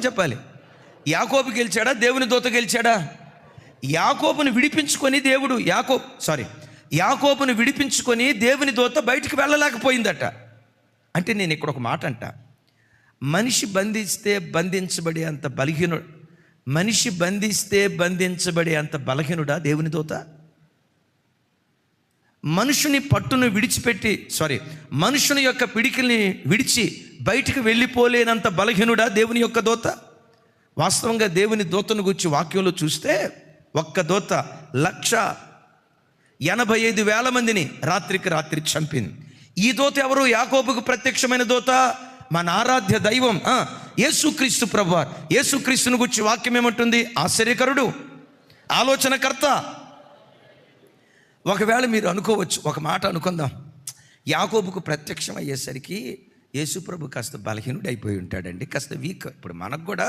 చెప్పాలి. యాకోబు గెలిచాడా, దేవుని దూత గెలిచాడా? యాకోబుని విడిపించుకొని యాకోబుని విడిపించుకొని దేవుని దూత బయటికి వెళ్ళలేకపోయిందట. అంటే నేను ఇక్కడ ఒక మాట అంట, మనిషి బంధిస్తే బంధించబడి అంత మనిషి బంధిస్తే బంధించబడే అంత బలహీనుడా దేవుని దూత? మనుషుని పట్టును మనుషుని యొక్క పిడికిల్ని విడిచి బయటికి వెళ్ళిపోలేనంత బలహీనుడా దేవుని యొక్క దూత? వాస్తవంగా దేవుని దూతను గురించి వాక్యంలో చూస్తే ఒక్క దూత 185,000 మందిని రాత్రికి రాత్రి చంపింది. ఈ దూత ఎవరు? యాకోబుకు ప్రత్యక్షమైన దూత, మన ఆరాధ్య దైవం యేసుక్రీస్తు ప్రభువారు. యేసుక్రీస్తుని గురించి వాక్యం ఏమంటుంది? ఆశ్చర్యకరుడు, ఆలోచనకర్త. ఒకవేళ మీరు అనుకోవచ్చు, ఒక మాట అనుకుందాం, యాకోబుకు ప్రత్యక్షం అయ్యేసరికి యేసుప్రభు కాస్త బలహీనుడు అయిపోయి ఉంటాడండి, కాస్త వీక్. ఇప్పుడు మనకు కూడా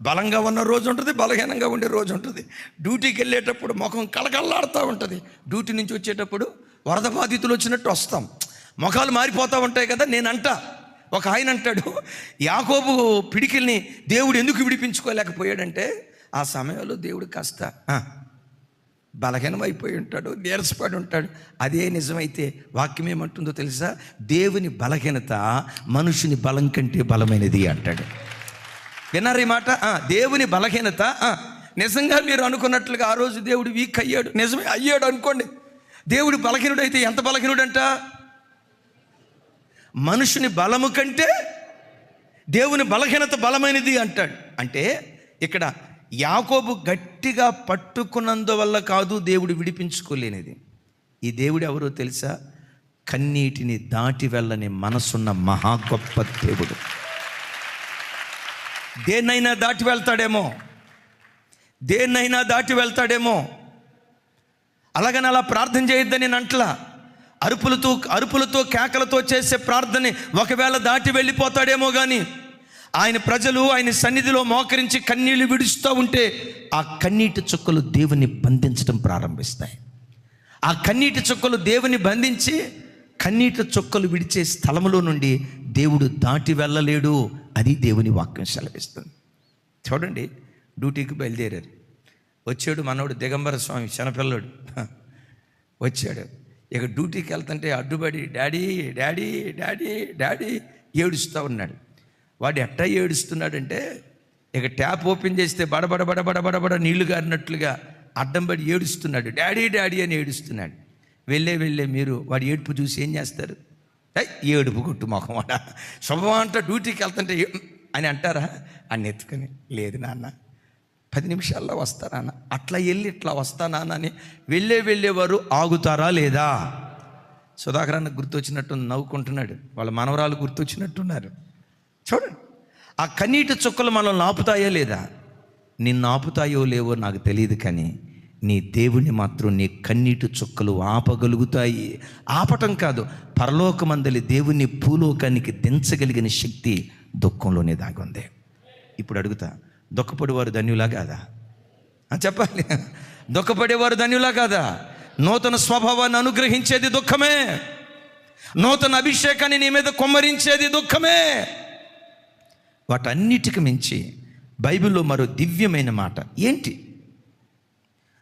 బలంగా ఉన్న రోజు ఉంటుంది, బలహీనంగా ఉండే రోజు ఉంటుంది. డ్యూటీకి వెళ్ళేటప్పుడు ముఖం కళకళలాడుతూ ఉంటుంది, డ్యూటీ నుంచి వచ్చేటప్పుడు వరద బాధితులు వచ్చినట్టు వస్తాం, ముఖాలు మారిపోతూ ఉంటాయి కదా. ఒక ఆయన అంటాడు, యాకోబు పిడికిల్ని దేవుడు ఎందుకు విడిపించుకోలేకపోయాడంటే ఆ సమయంలో దేవుడు కాస్త బలహీనం అయిపోయి ఉంటాడు, నీరసపడి ఉంటాడు. అదే నిజమైతే వాక్యం ఏమంటుందో తెలుసా? దేవుని బలహీనత మనుషుని బలం కంటే బలమైనది అంటాడు. విన్నారు ఈ మాట? దేవుని బలహీనత నిజంగా మీరు అనుకున్నట్లుగా ఆ రోజు దేవుడు వీక్ అయ్యాడు, నిజమే అయ్యాడు అనుకోండి. దేవుడు బలహీనుడు అయితే ఎంత బలహీనుడంట? మనుషుని బలము కంటే దేవుని బలహీనత బలమైనది అంటాడు. అంటే ఇక్కడ యాకోబు గట్టిగా పట్టుకున్నందువల్ల కాదు దేవుడు విడిపించుకోలేనిది. ఈ దేవుడు ఎవరో తెలుసా? కన్నీటిని దాటి వెళ్ళని మనసున్న మహా గొప్ప దేవుడు. దేన్నైనా దాటి వెళ్తాడేమో. అలాగని అలా ప్రార్థన చేయొద్దని నేను అంటలా. అరుపులతో కేకలతో చేసే ప్రార్థన ఒకవేళ దాటి వెళ్ళిపోతాడేమో కానీ ఆయన ప్రజలు ఆయన సన్నిధిలో మోకరించి కన్నీళ్లు విడుస్తూ ఉంటే ఆ కన్నీటి చుక్కలు దేవుని బంధించడం ప్రారంభిస్తాయి. ఆ కన్నీటి చుక్కలు దేవుని బంధించి కన్నీటి చుక్కలు విడిచే స్థలములో నుండి దేవుడు దాటి వెళ్ళలేడు. అది దేవుని వాక్యం సెలవిస్తుంది. చూడండి, డ్యూటీకి బయలుదేరారు. వచ్చాడు మనోడు దిగంబర స్వామి, చిన్నపిల్లడు వచ్చాడు. ఇక డ్యూటీకి వెళ్తుంటే అడ్డుపడి డాడీ డాడీ డాడీ డాడీ ఏడుస్తూ ఉన్నాడు. వాడు ఎట్టా ఏడుస్తున్నాడంటే ఇక ట్యాప్ ఓపెన్ చేస్తే బడబడ నీళ్లు గారినట్లుగా అడ్డం పడి ఏడుస్తున్నాడు. డాడీ డాడీ అని ఏడుస్తున్నాడు. వెళ్ళే మీరు వాడి ఏడుపు చూసి ఏం చేస్తారు? ఏడుపు కొట్టు మొఖం వాడ శుభమా అంట. డ్యూటీకి వెళ్తుంటే అని అంటారా? అని ఎత్తుకొని, లేదు నాన్న 10 నిమిషాల్లో వస్తా నాన్న, అట్లా వెళ్ళి ఇట్లా వస్తా నాన్న అని వెళ్ళేవారు ఆగుతారా లేదా? సుధాకర్ అన్న గుర్తొచ్చినట్టు నవ్వుకుంటున్నాడు, వాళ్ళ మనవరాలు గుర్తొచ్చినట్టున్నారు. చూడండి, ఆ కన్నీటి చుక్కలు మనల్ని ఆపుతాయో లేదా? నిన్ను ఆపుతాయో లేవో నాకు తెలియదు, కానీ నీ దేవుని మాత్రం నీ కన్నీటి చుక్కలు ఆపగలుగుతాయి. ఆపటం కాదు, పరలోకమందలి దేవుని భూలోకానికి దించగలిగిన శక్తి దుఃఖంలోనే దాగి ఉంది. ఇప్పుడు అడుగుతా, దుఃఖపడేవారు ధన్యులా కాదా? చెప్పాలి. దుఃఖపడేవారు ధన్యులా కాదా? నూతన స్వభావాన్ని అనుగ్రహించేది దుఃఖమే, నూతన అభిషేకాన్ని నీ మీద కొమ్మరించేది దుఃఖమే. వాటన్నిటికి మించి బైబిల్లో మరో దివ్యమైన మాట ఏంటి?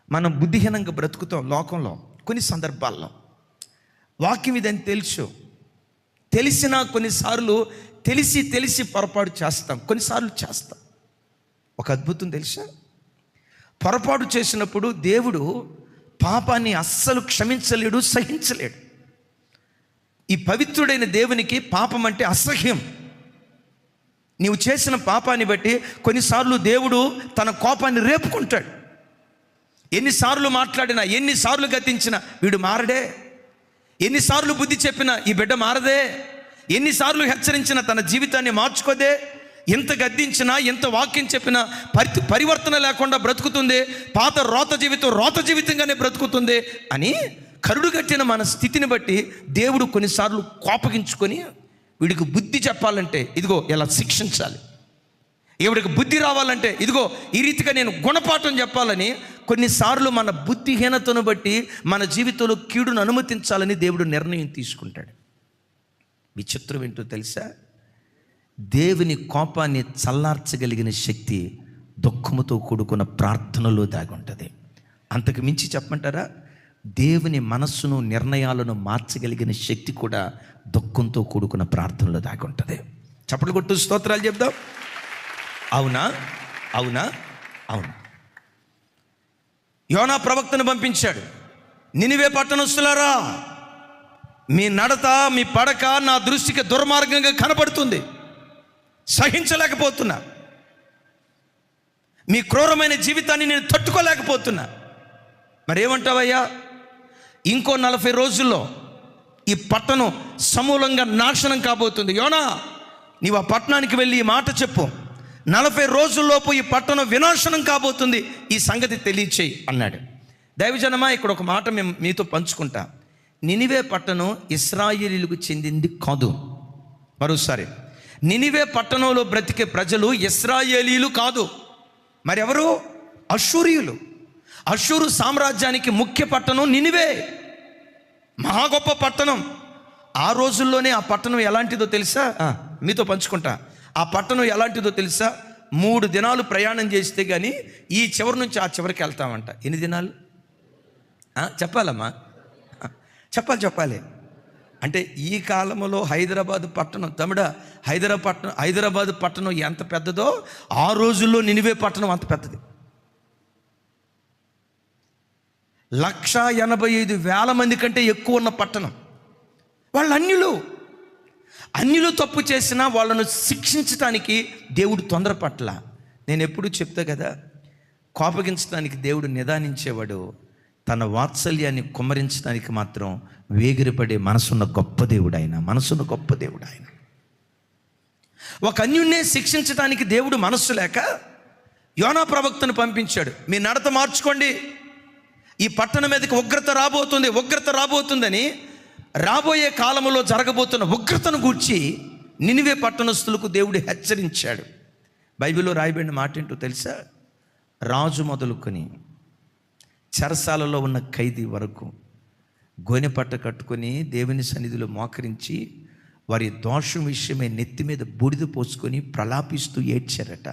మనం బుద్ధిహీనంగా బ్రతుకుతాం లోకంలో కొన్ని సందర్భాల్లో. వాక్యం ఇదని తెలిసినా కొన్నిసార్లు తెలిసి పొరపాటు చేస్తాం, కొన్నిసార్లు చేస్తాం. ఒక అద్భుతం తెలుసా? పొరపాటు చేసినప్పుడు దేవుడు పాపాన్ని అస్సలు క్షమించలేడు, సహించలేడు. ఈ పవిత్రుడైన దేవునికి పాపం అంటే అసహ్యం. నీవు చేసిన పాపాన్ని బట్టి కొన్నిసార్లు దేవుడు తన కోపాన్ని రేపుకుంటాడు. ఎన్నిసార్లు మాట్లాడినా, ఎన్నిసార్లు గతించినా వీడు మారడే, ఎన్నిసార్లు బుద్ధి చెప్పినా ఈ బిడ్డ మారదే, ఎన్నిసార్లు హెచ్చరించినా తన జీవితాన్ని మార్చుకోదే, ఎంత గద్దించినా ఎంత వాక్యం చెప్పినా పరివర్తన లేకుండా బ్రతుకుతుంది, పాత రోత జీవితంగానే బ్రతుకుతుంది అని కరుడు కట్టిన మన స్థితిని బట్టి దేవుడు కొన్నిసార్లు కోపగించుకొని వీడికి బుద్ధి చెప్పాలంటే ఇదిగో ఇలా శిక్షించాలి, ఈవిడికి బుద్ధి రావాలంటే ఇదిగో ఈ రీతిగా నేను గుణపాఠం చెప్పాలని కొన్నిసార్లు మన బుద్ధిహీనతను బట్టి మన జీవితంలో కీడును అనుమతించాలని దేవుడు నిర్ణయం తీసుకుంటాడు. విచిత్రం ఏంటో తెలుసా? దేవుని కోపాన్ని చల్లార్చగలిగిన శక్తి దుఃఖముతో కూడుకున్న ప్రార్థనలో దాగి ఉంటుంది. అంతకు మించి చెప్పమంటారా? దేవుని మనస్సును నిర్ణయాలను మార్చగలిగిన శక్తి కూడా దుఃఖంతో కూడుకున్న ప్రార్థనలో దాగి ఉంటుంది. చప్పట్లు కొట్టు స్తోత్రాలు చెప్దాం. అవునా? అవును, యోనా ప్రవక్తను పంపించాడు. నినివే పట్టణస్తులారా, మీ నడత, మీ పడక నా దృష్టికి దుర్మార్గంగా కనపడుతుంది, సహించలేకపోతున్నా. మీ క్రూరమైన జీవితాన్ని నేను తట్టుకోలేకపోతున్నా. మరి ఏమంటావయ్యా? ఇంకో 40 రోజుల్లో ఈ పట్టణం సమూలంగా నాశనం కాబోతుంది. యోనా, నీవు ఆ పట్టణానికి వెళ్ళి ఈ మాట చెప్పు, 40 రోజుల్లోపు ఈ పట్టణం వినాశనం కాబోతుంది, ఈ సంగతి తెలియచేయి అన్నాడు. దైవజనమా, ఇక్కడ ఒక మాట మేము మీతో పంచుకుంటా. నినివే పట్టణం ఇశ్రాయేలీయులకు చెందింది కాదు. మరోసారి, నినివే పట్టణంలో బ్రతికే ప్రజలు ఇశ్రాయేలీయులు కాదు. మరి ఎవరు? అష్షూరీయులు. అష్షూరు సామ్రాజ్యానికి ముఖ్య పట్టణం నినివే, మహా గొప్ప పట్టణం. ఆ రోజుల్లోనే ఆ పట్టణం ఎలాంటిదో తెలుసా? మీతో పంచుకుంటా. ఆ పట్టణం ఎలాంటిదో తెలుసా? 3 దినాలు ప్రయాణం చేస్తే కానీ ఈ చివరి నుంచి ఆ చివరికి వెళ్తామంట. ఎన్ని దినాలు చెప్పాలమ్మా? చెప్పాలి. అంటే ఈ కాలంలో హైదరాబాద్ పట్టణం, తమిడా హైదరాబాద్ పట్టణం ఎంత పెద్దదో ఆ రోజుల్లో నినివే పట్టణం అంత పెద్దది. 185,000 మంది కంటే ఎక్కువ ఉన్న పట్టణం. వాళ్ళు అన్యులు తప్పు చేసినా వాళ్ళను శిక్షించడానికి దేవుడు తొందరపట్ల. నేను ఎప్పుడు చెప్తా కదా, కోపగించడానికి దేవుడు నిదానించేవాడు, తన వాత్సల్యాన్ని కుమ్మరించడానికి మాత్రం వేగిరపడే మనసున్న గొప్ప దేవుడు ఆయన. ఒక అన్యున్నే శిక్షించడానికి దేవుడు మనస్సు లేక యోనా ప్రవక్తను పంపించాడు. మీ నడత మార్చుకోండి, ఈ పట్టణం మీదకి ఉగ్రత రాబోతుందని, రాబోయే కాలంలో జరగబోతున్న ఉగ్రతను గూర్చి నినివే పట్టణస్తులకు దేవుడు హెచ్చరించాడు. బైబిల్లో రాయబడిన మాట ఏంటో తెలుసా? రాజు మొదలుకొని చెరసాలలో ఉన్న ఖైదీ వరకు గోనెపట్ట కట్టుకొని దేవుని సన్నిధిలో మోకరించి వారి దోషం విషయమై నెత్తి మీద బూడిద పోసుకొని ప్రలాపిస్తూ ఏడ్చారట.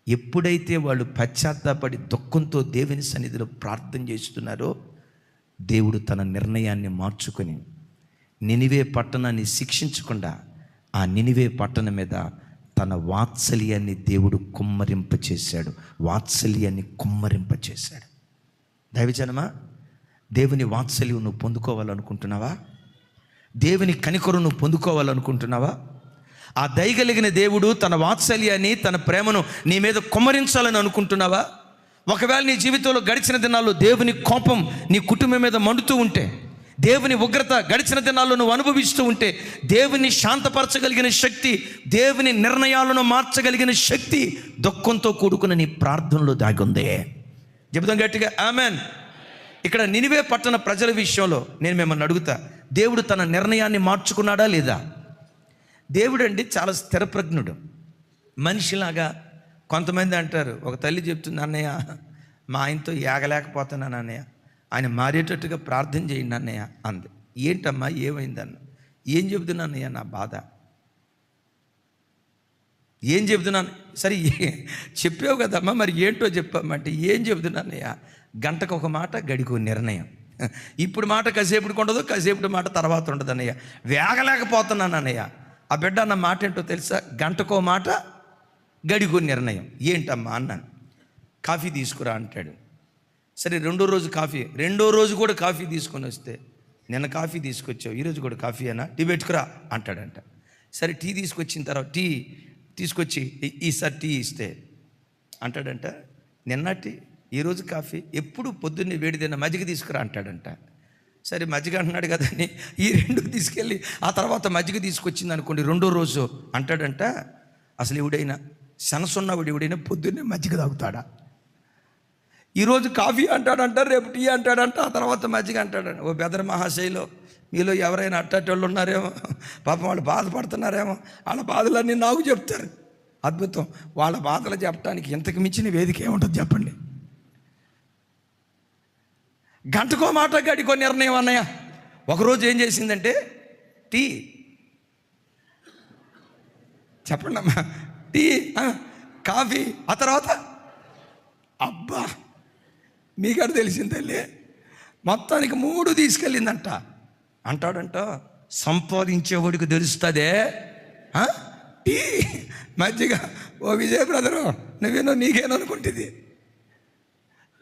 ఎప్పుడైతే వాళ్ళు పశ్చాత్తాపడి దుఃఖంతో దేవుని సన్నిధిలో ప్రార్థన చేస్తున్నారో, దేవుడు తన నిర్ణయాన్ని మార్చుకొని నినివే పట్టణాన్ని శిక్షించకుండా ఆ నినివే పట్టణం మీద తన వాత్సల్యాన్ని దేవుడు కుమ్మరింపచేశాడు. దైవజనమా, దేవుని వాత్సల్యం నువ్వు పొందుకోవాలనుకుంటున్నావా? దేవుని కనికరం నువ్వు పొందుకోవాలనుకుంటున్నావా? ఆ దయగలిగిన దేవుడు తన వాత్సల్యాన్ని, తన ప్రేమను నీ మీద కుమ్మరించాలని అనుకుంటున్నావా? ఒకవేళ నీ జీవితంలో గడిచిన దినాల్లో దేవుని కోపం నీ కుటుంబం మీద మండుతూ ఉంటే, దేవుని ఉగ్రత గడిచిన దినాల్లో నువ్వు అనుభవిస్తూ ఉంటే, దేవుని శాంతపరచగలిగిన శక్తి, దేవుని నిర్ణయాలను మార్చగలిగిన శక్తి దుఃఖంతో కూడుకున్న నీ ప్రార్థనలో దాగుందే. చెబుతాం గట్టిగా ఆమెన్. ఇక్కడ నినివే పట్టణ ప్రజల విషయంలో నేను మిమ్మల్ని అడుగుతా, దేవుడు తన నిర్ణయాన్ని మార్చుకున్నాడా లేదా? దేవుడు అండి చాలా స్థిరప్రజ్ఞుడు. మనిషిలాగా కొంతమంది అంటారు, ఒక తల్లి చెప్తుంది, అన్నయ్య మా ఆయనతో ఏగలేకపోతున్నాను అన్నయ్య, ఆయన మారేటట్టుగా ప్రార్థన చేయండి అన్నయ్య అంది. ఏంటమ్మా ఏమైందన్న? ఏం చెబుతున్నా అన్నయ్య నా బాధ, ఏం చెబుతున్నాను? సరే చెప్పావు కదమ్మా, మరి ఏంటో చెప్పామంటే ఏం చెబుతున్నా అన్నయ్య, గంటకు ఒక మాట, గడికో నిర్ణయం. ఇప్పుడు మాట కాసేపుడికి ఉండదు, కాసేపుడి మాట తర్వాత ఉండదు అన్నయ్య, వేగలేకపోతున్నాను అన్నయ్య. ఆ బిడ్డ అన్న మాట ఏంటో తెలుసా? గంటకో మాట, గడికో నిర్ణయం. ఏంటమ్మా అన్నాను. కాఫీ తీసుకురా అంటాడు. సరే రెండో రోజు కూడా కాఫీ తీసుకొని వస్తే, నిన్న కాఫీ తీసుకొచ్చావు, ఈరోజు కూడా కాఫీ అన్నా, టీ పెట్టుకురా అంటాడంట. సరే టీ తీసుకొచ్చిన తర్వాత టీ తీసుకొచ్చి ఈసారి టీ ఇస్తే అంటాడంట, నిన్న టీ ఈరోజు కాఫీ, ఎప్పుడు పొద్దున్నే వేడిదైనా మజ్జిగ తీసుకురా అంటాడంట. సరే మజ్జిగ అంటున్నాడు కదా అని ఈ 2 తీసుకెళ్ళి ఆ తర్వాత మజ్జిగ తీసుకొచ్చింది అనుకోండి, రెండో రోజు అంటాడంట, అసలు ఎవడైనా సనసున్నవాడు ఎవడైనా పొద్దున్నే మజ్జిగ తాగుతాడా? ఈరోజు కాఫీ అంటాడంట, రేపు టీ అంటాడంట, ఆ తర్వాత మజ్జిగ అంటాడంట. ఓ బెదర్ మహాశైలో మీలో ఎవరైనా అట్టేటోళ్ళు ఉన్నారేమో, పాపం వాళ్ళు బాధపడుతున్నారేమో, వాళ్ళ బాధలన్నీ నాకు చెప్తారు. అద్భుతం. వాళ్ళ బాధలు చెప్పడానికి ఇంతకు మించిన వేదిక ఏముంటుంది చెప్పండి? గంటకో మాట, గడికో నిర్ణయం అన్నయ్య. ఒకరోజు ఏం చేసిందంటే టీ, చెప్పండి అమ్మా, టీ, కాఫీ, ఆ తర్వాత అబ్బా మీకాడ తెలిసింది తల్లి, మొత్తానికి 3 తీసుకెళ్ళిందంట. అంటాడంట, సంపాదించేవాడికి తెలుస్తుందే టీ మజ్జిగ. ఓ విజయ్ బ్రదరు, నువ్వేనో నీకేననుకుంటుంది.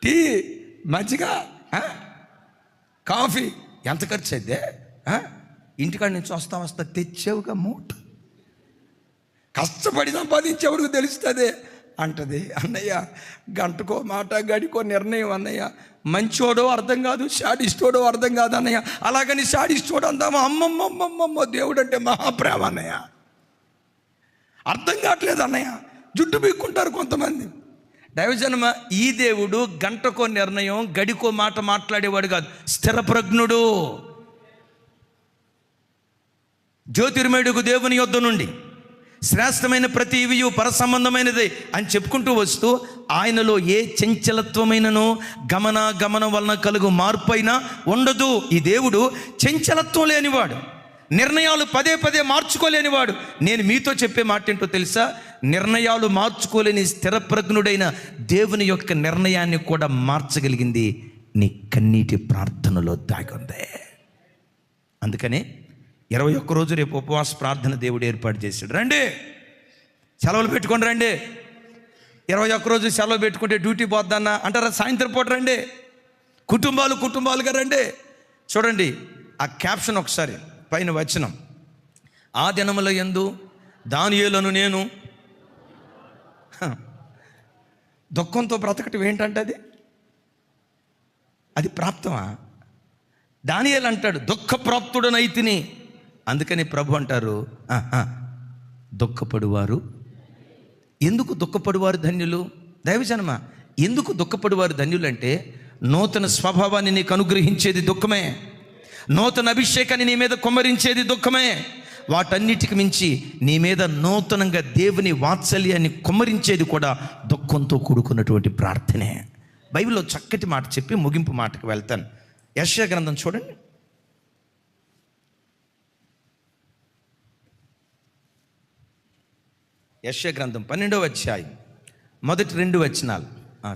టీ మజ్జిగ కాఫీ ఎంత ఖర్చు అయితే? ఇంటికాడ నుంచి వస్తా తెచ్చేవుగా మూట, కష్టపడి సంపాదించేవాడికి తెలుస్తుంది అంటది. అన్నయ్య గంటకో మాట గడికో నిర్ణయం అన్నయ్య. మంచోడో అర్థం కాదు, శాడిస్టోడో అర్థం కాదు అన్నయ్య. అలాగని శాడిస్టోడు అందామా? అమ్మమ్మమ్మమ్మమ్మ, దేవుడు అంటే మహాప్రేమ అన్నయ్య. అర్థం కావట్లేదు అన్నయ్య. జుట్టు పీక్కుంటారు కొంతమంది. దైవజనమ, ఈ దేవుడు గంటకో నిర్ణయం గడికో మాట మాట్లాడేవాడు కాదు, స్థిరప్రజ్ఞుడు. జ్యోతిర్మయుడుకు దేవుని యొద్ద నుండి శ్రేష్టమైన ప్రతి ఇవియు పరసంబంధమైనదే అని చెప్పుకుంటూ వస్తూ, ఆయనలో ఏ చంచలత్వమైనను గమనం వలన కలుగు మార్పు అయినా ఉండదు. ఈ దేవుడు చంచలత్వం లేనివాడు, నిర్ణయాలు పదే పదే మార్చుకోలేనివాడు. నేను మీతో చెప్పే మాట ఏంటో తెలుసా? నిర్ణయాలు మార్చుకోలేని స్థిరప్రజ్ఞుడైన దేవుని యొక్క నిర్ణయాన్ని కూడా మార్చగలిగింది నీ కన్నీటి ప్రార్థనలో దాగి ఉంది. అందుకనే 21 రోజు రేపు ఉపవాస ప్రార్థన దేవుడు ఏర్పాటు చేశాడు. రండి, సెలవులు పెట్టుకొని రండి. 21 రోజు సెలవు పెట్టుకుంటే డ్యూటీ పోద్దన్నా అంటారా? సాయంత్రం పూట రండి, కుటుంబాలుగా రండి. చూడండి ఆ క్యాప్షన్ ఒకసారి, పైన వచనం, ఆ దినముల యందు దానియేలును నేను. దుఃఖంతో బ్రతకటం ఏంటంటే అది ప్రాప్తమా? దానియేలు అంటాడు దుఃఖప్రాప్తుడనైతిని. అందుకని ప్రభు అంటారు దుఃఖపడువారు. ఎందుకు దుఃఖపడువారు ధన్యులు? దైవజనమ, ఎందుకు దుఃఖపడువారు ధన్యులు అంటే, నూతన స్వభావాన్ని నీకు అనుగ్రహించేది దుఃఖమే, నూతన అభిషేకాన్ని నీ మీద కుమ్మరించేది దుఃఖమే. వాటన్నిటికి మించి నీ మీద నూతనంగా దేవుని వాత్సల్యాన్ని కుమ్మరించేది కూడా దుఃఖంతో కూడుకున్నటువంటి ప్రార్థనే. బైబిల్లో చక్కటి మాట చెప్పి ముగింపు మాటకు వెళ్తాను. యెషయా గ్రంథం చూడండి. యెషయా గ్రంథం 12వ అధ్యాయం మొదటి 2 వచనాలు.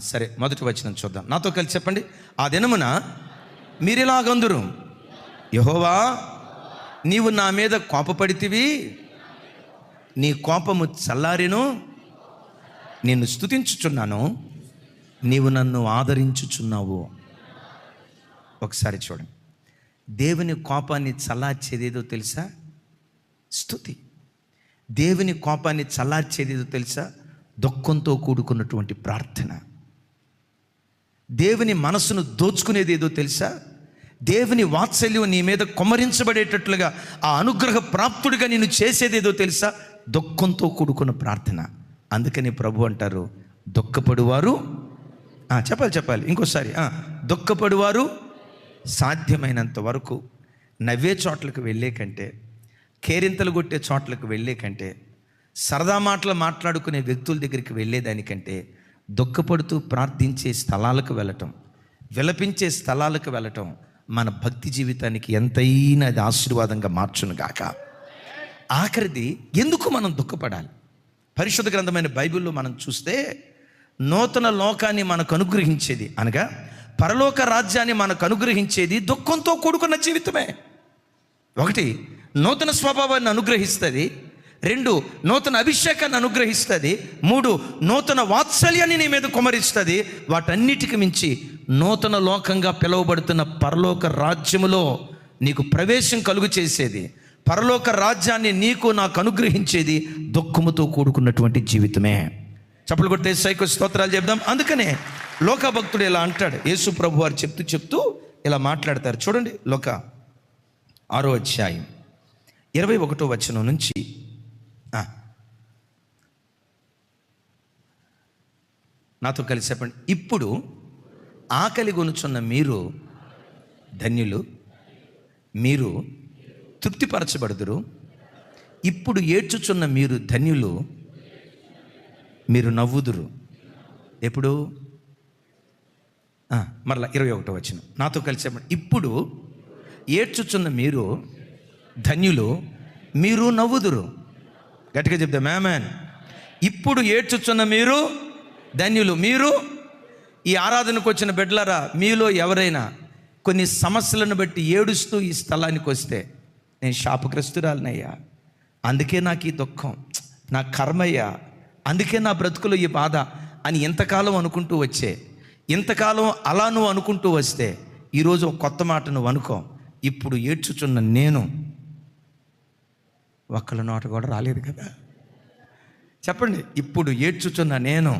సరే, మొదటి వచనం చూద్దాం. నాతో కలిసి చెప్పండి. ఆ దినమున మీరిలాగందురు, యెహోవా నీవు నా మీద కోపపడితివి, నీ కోపము చల్లారెను, నిన్ను స్తుతించుచున్నాను, నీవు నన్ను ఆదరించుచున్నావు. ఒకసారి చూడండి, దేవుని కోపాన్ని చల్లార్చేదేదో తెలుసా? స్తుతి. దేవుని కోపాన్ని చల్లార్చేదేదో తెలుసా? దుఃఖంతో కూడుకున్నటువంటి ప్రార్థన. దేవుని మనసును దోచుకునేది ఏదో తెలుసా? దేవుని వాత్సల్యం నీ మీద కుమ్మరించబడేటట్లుగా ఆ అనుగ్రహ ప్రాప్తుడిగా నేను చేసేదేదో తెలుసా? దుఃఖంతో కూడుకున్న ప్రార్థన. అందుకని ప్రభు అంటారు దుఃఖపడువారు, చెప్పాలి ఇంకోసారి, దుఃఖపడువారు సాధ్యమైనంత వరకు నవ్వే చోట్లకు వెళ్ళే కంటే, కేరింతలు కొట్టే చోట్లకు వెళ్ళే కంటే, సరదా మాటలు మాట్లాడుకునే వ్యక్తుల దగ్గరికి వెళ్ళేదానికంటే దుఃఖపడుతూ ప్రార్థించే స్థలాలకు వెళ్ళటం, విలపించే స్థలాలకు వెళ్ళటం మన భక్తి జీవితానికి ఎంతైనా అది ఆశీర్వాదంగా మార్చును గాక. ఆఖరిది, ఎందుకు మనం దుఃఖపడాలి? పరిశుద్ధ గ్రంథమైన బైబిల్లో మనం చూస్తే నూతన లోకాన్ని మనకు అనుగ్రహించేది, అనగా పరలోక రాజ్యాన్ని మనకు అనుగ్రహించేది దుఃఖంతో కూడుకున్న జీవితమే. 1, నూతన స్వభావాన్ని అనుగ్రహిస్తుంది. 2, నూతన అభిషేకాన్ని అనుగ్రహిస్తుంది. 3, నూతన వాత్సల్యాన్ని నీ మీద కుమరిస్తుంది. వాటన్నిటికి మించి నూతన లోకంగా పిలువబడుతున్న పరలోక రాజ్యములో నీకు ప్రవేశం కలుగు చేసేది, పరలోక రాజ్యాన్ని నీకు నాకు అనుగ్రహించేది దుఃఖముతో కూడుకున్నటువంటి జీవితమే. చప్పలు కొట్టే సైకో స్తోత్రాలు చెప్దాం. అందుకనే లోకభక్తుడు ఇలా అంటాడు. యేసు ప్రభు వారు చెప్తూ ఇలా మాట్లాడతారు. చూడండి, లోక 6వ అధ్యాయం 21వ వచనం నుంచి నాతో కలిసి చెప్పండి. ఇప్పుడు ఆకలి గొనుచున్న మీరు ధన్యులు, మీరు తృప్తిపరచబడుదురు. ఇప్పుడు ఏడ్చుచున్న మీరు ధన్యులు, మీరు నవ్వుదురు. ఎప్పుడు? మరలా 21వ వచనం నాతో కలిసి చెప్పండి. ఇప్పుడు ఏడ్చుచున్న మీరు ధన్యులు, మీరు నవ్వుదురు. గట్టిగా చెప్దాం ఆమేన్. ఇప్పుడు ఏడ్చుచున్న మీరు ధన్యులు. మీరు ఈ ఆరాధనకు వచ్చిన బిడ్డలారా, మీలో ఎవరైనా కొన్ని సమస్యలను బట్టి ఏడుస్తూ ఈ స్థలానికి వస్తే, నేను శాపగ్రస్తురాలనయ్యా, అందుకే నాకు ఈ దుఃఖం, నా కర్మయ్య, అందుకే నా బ్రతుకులో ఈ బాధ అని ఇంతకాలం అనుకుంటూ వచ్చే, ఇంతకాలం అలా నువ్వు అనుకుంటూ వస్తే ఈరోజు ఒక కొత్త మాట నువ్వు అనుకో. ఇప్పుడు ఏడ్చుచున్న నేను, ఒక్కళ్ళ నోట కూడా రాలేదు కదా, చెప్పండి. ఇప్పుడు ఏడ్చుచున్న నేను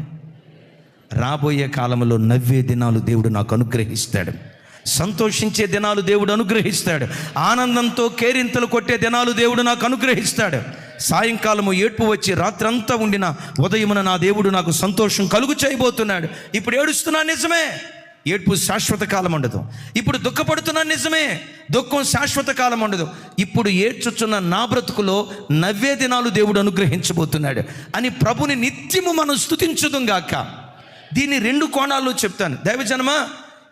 రాబోయే కాలంలో నవ్వే దినాలు దేవుడు నాకు అనుగ్రహిస్తాడు, సంతోషించే దినాలు దేవుడు అనుగ్రహిస్తాడు, ఆనందంతో కేరింతలు కొట్టే దినాలు దేవుడు నాకు అనుగ్రహిస్తాడు. సాయంకాలము ఏడ్పు వచ్చి రాత్రంతా ఉండిన ఉదయమున నా దేవుడు నాకు సంతోషం కలుగు చేయబోతున్నాడు. ఇప్పుడు ఏడుస్తున్నా నిజమే, ఏడ్పు శాశ్వత కాలం ఉండదు. ఇప్పుడు దుఃఖపడుతున్నా నిజమే, దుఃఖం శాశ్వత కాలం ఉండదు. ఇప్పుడు ఏడ్చుచున్న నా బ్రతుకులో నవ్వే దినాలు దేవుడు అనుగ్రహించబోతున్నాడు అని ప్రభుని నిత్యము మనం స్తుతించుదుంగాక. దీన్ని 2 కోణాల్లో చెప్తాను. దైవజనమా,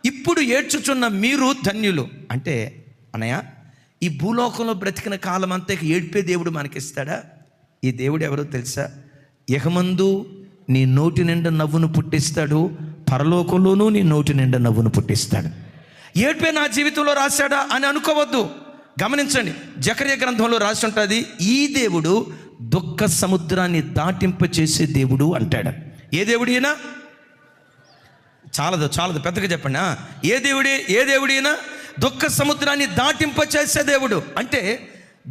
ఇప్పుడు ఏడ్చుచున్న మీరు ధన్యులు. అంటే అన్నయ్య, ఈ భూలోకంలో బ్రతికిన కాలం అంతా ఏడ్పే దేవుడు మనకిస్తాడా? ఈ దేవుడు ఎవరో తెలుసా? ఇహమందు నీ నోటి నిండా నవ్వును పుట్టిస్తాడు, పరలోకంలోనూ నీ నోటి నిండా నవ్వును పుట్టిస్తాడు. ఏడ్పే నా జీవితంలో రాశాడా అని అనుకోవద్దు. గమనించండి, జకర్యా గ్రంథంలో రాసి ఉంటుంది, ఈ దేవుడు దుఃఖ సముద్రాన్ని దాటింప చేసే దేవుడు అంటాడు. ఏ దేవుడు ఈయన? చాలదు పెద్దగా చెప్పండి. ఏ దేవుడు ఈయన? దుఃఖ సముద్రాన్ని దాటింప చేసే దేవుడు. అంటే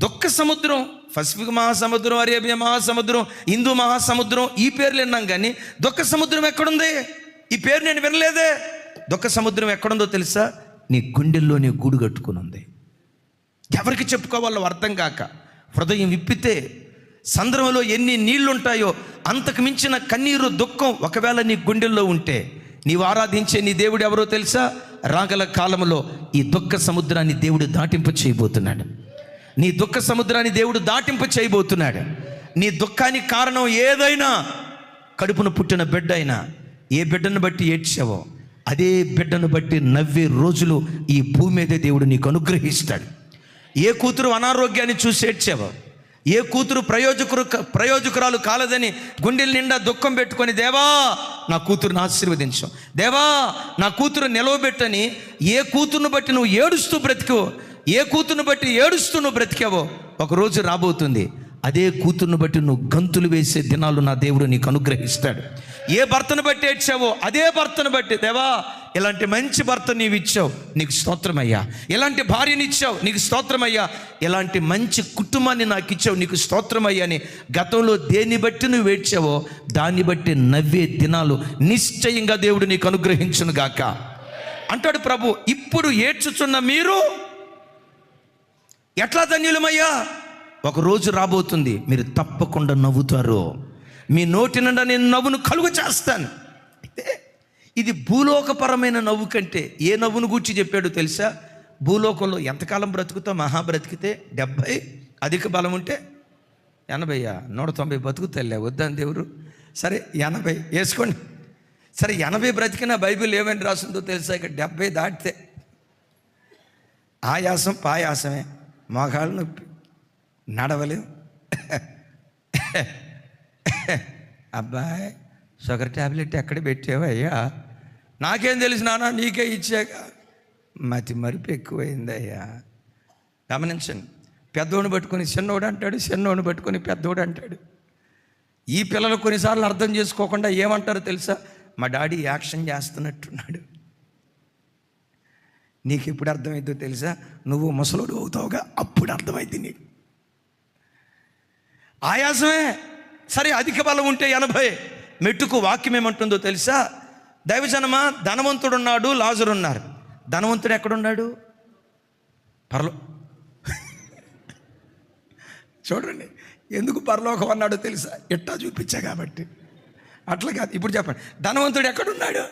దుఃఖ సముద్రం, పసిఫిక్ మహాసముద్రం, అరేబియా మహాసముద్రం, హిందూ మహాసముద్రం, ఈ పేర్లు విన్నాం, కానీ దుఃఖ సముద్రం ఎక్కడుంది? ఈ పేరు నేను వినలేదే. దుఃఖ సముద్రం ఎక్కడుందో తెలుసా? నీ గుండెల్లో నీ గూడు కట్టుకుని ఉంది. ఎవరికి చెప్పుకోవాలో అర్థం కాక హృదయం విప్పితే సంద్రంలో ఎన్ని నీళ్లుంటాయో అంతకు మించిన కన్నీరు, దుఃఖం ఒకవేళ నీ గుండెల్లో ఉంటే నీవు ఆరాధించే నీ దేవుడు ఎవరో తెలుసా? రాగల కాలంలో ఈ దుఃఖ సముద్రాన్ని దేవుడు దాటింప చేయబోతున్నాడు. నీ దుఃఖ సముద్రాన్ని దేవుడు దాటింప చేయబోతున్నాడు. నీ దుఃఖానికి కారణం ఏదైనా, కడుపును పుట్టిన బిడ్డ అయినా, ఏ బిడ్డను బట్టి ఏడ్చావో అదే బిడ్డను బట్టి నవ్వే రోజులు ఈ భూమి మీద దేవుడు నీకు అనుగ్రహిస్తాడు. ఏ కూతురు అనారోగ్యాన్ని చూసి ఏడ్చావో, ఏ కూతురు ప్రయోజకురాలు కాలదని గుండెల నిండా దుఃఖం పెట్టుకొని, దేవా నా కూతురుని ఆశీర్వదించు, దేవా నా కూతురు నిలవబెట్టని ఏ కూతురును బట్టి నువ్వు ఏడుస్తూ బ్రతికో, ఏ కూతురును బట్టి ఏడుస్తూ నువ్వు బ్రతికావో, ఒకరోజు రాబోతుంది అదే కూతురును బట్టి నువ్వు గంతులు వేసే దినాలు నా దేవుడు నీకు అనుగ్రహిస్తాడు. ఏ భర్తను బట్టి ఏడ్చావో అదే భర్తను బట్టి, దేవా ఇలాంటి మంచి భర్త నీవు ఇచ్చావు, నీకు స్తోత్రమయ్యా. ఇలాంటి భార్యని ఇచ్చావు, నీకు స్తోత్రమయ్యా. ఇలాంటి మంచి కుటుంబాన్ని నాకు ఇచ్చావు, నీకు స్తోత్రమయ్యా అని గతంలో దేన్ని బట్టి నువ్వు ఏడ్చావో దాన్ని బట్టి నవ్వే దినాలు నిశ్చయంగా దేవుడు నీకు అనుగ్రహించును గాక అంటాడు ప్రభు. ఇప్పుడు ఏడ్చుచున్న మీరు ఎట్లా ధన్యులమయ్యా? ఒక రోజు రాబోతుంది, మీరు తప్పకుండా నవ్వుతారు. మీ నోటి నిండా నేను నవ్వును కలుగు చేస్తాను. అయితే ఇది భూలోకపరమైన నవ్వు కంటే ఏ నవ్వును గూర్చి చెప్పాడు తెలుసా? భూలోకంలో ఎంతకాలం బ్రతుకుతావు? మహా బ్రతికితే 70, అధిక బలం ఉంటే 80, 190 బతుకుతలే వద్దని దేవుడు. సరే 80 వేసుకోండి. సరే 80 బ్రతికిన బైబిల్ ఏమని రాసిందో తెలుసా? ఇక 70 దాటితే ఆయాసం పాయాసమే, మోకాళ్ళు నొప్పి, నడవలేం. అబ్బాయి షుగర్ ట్యాబ్లెట్ ఎక్కడ పెట్టావయ్యా? నాకేం తెలుసు నాన్న, నీకే ఇచ్చాక. మతి మరిపి ఎక్కువైందయ్యా. గమనించండి, పెద్దోడిని పట్టుకొని చిన్నోడు అంటాడు, చిన్నోడిని పట్టుకొని పెద్దోడు అంటాడు. ఈ పిల్లలు కొన్నిసార్లు అర్థం చేసుకోకుండా ఏమంటారో తెలుసా? మా డాడీ యాక్షన్ చేస్తున్నట్టున్నాడు. నీకు ఎప్పుడు అర్థమైందో తెలుసా? నువ్వు ముసలోడు అవుతావుగా, అప్పుడు అర్థమైంది నీకు. ఆయాసమే. సరే అధిక బలం ఉంటే 80. మెట్టుకు వాక్యం ఏమంటుందో తెలుసా? దైవజనమా, ధనవంతుడున్నాడు, లాజరు ఉన్నారు. ధనవంతుడు ఎక్కడున్నాడు? చూడండి, ఎందుకు పరలోకం అన్నాడో తెలుసా? ఎట్టా చూపించా కాబట్టి. అట్లా కాదు, ఇప్పుడు చెప్పండి, ధనవంతుడు ఎక్కడున్నాడు?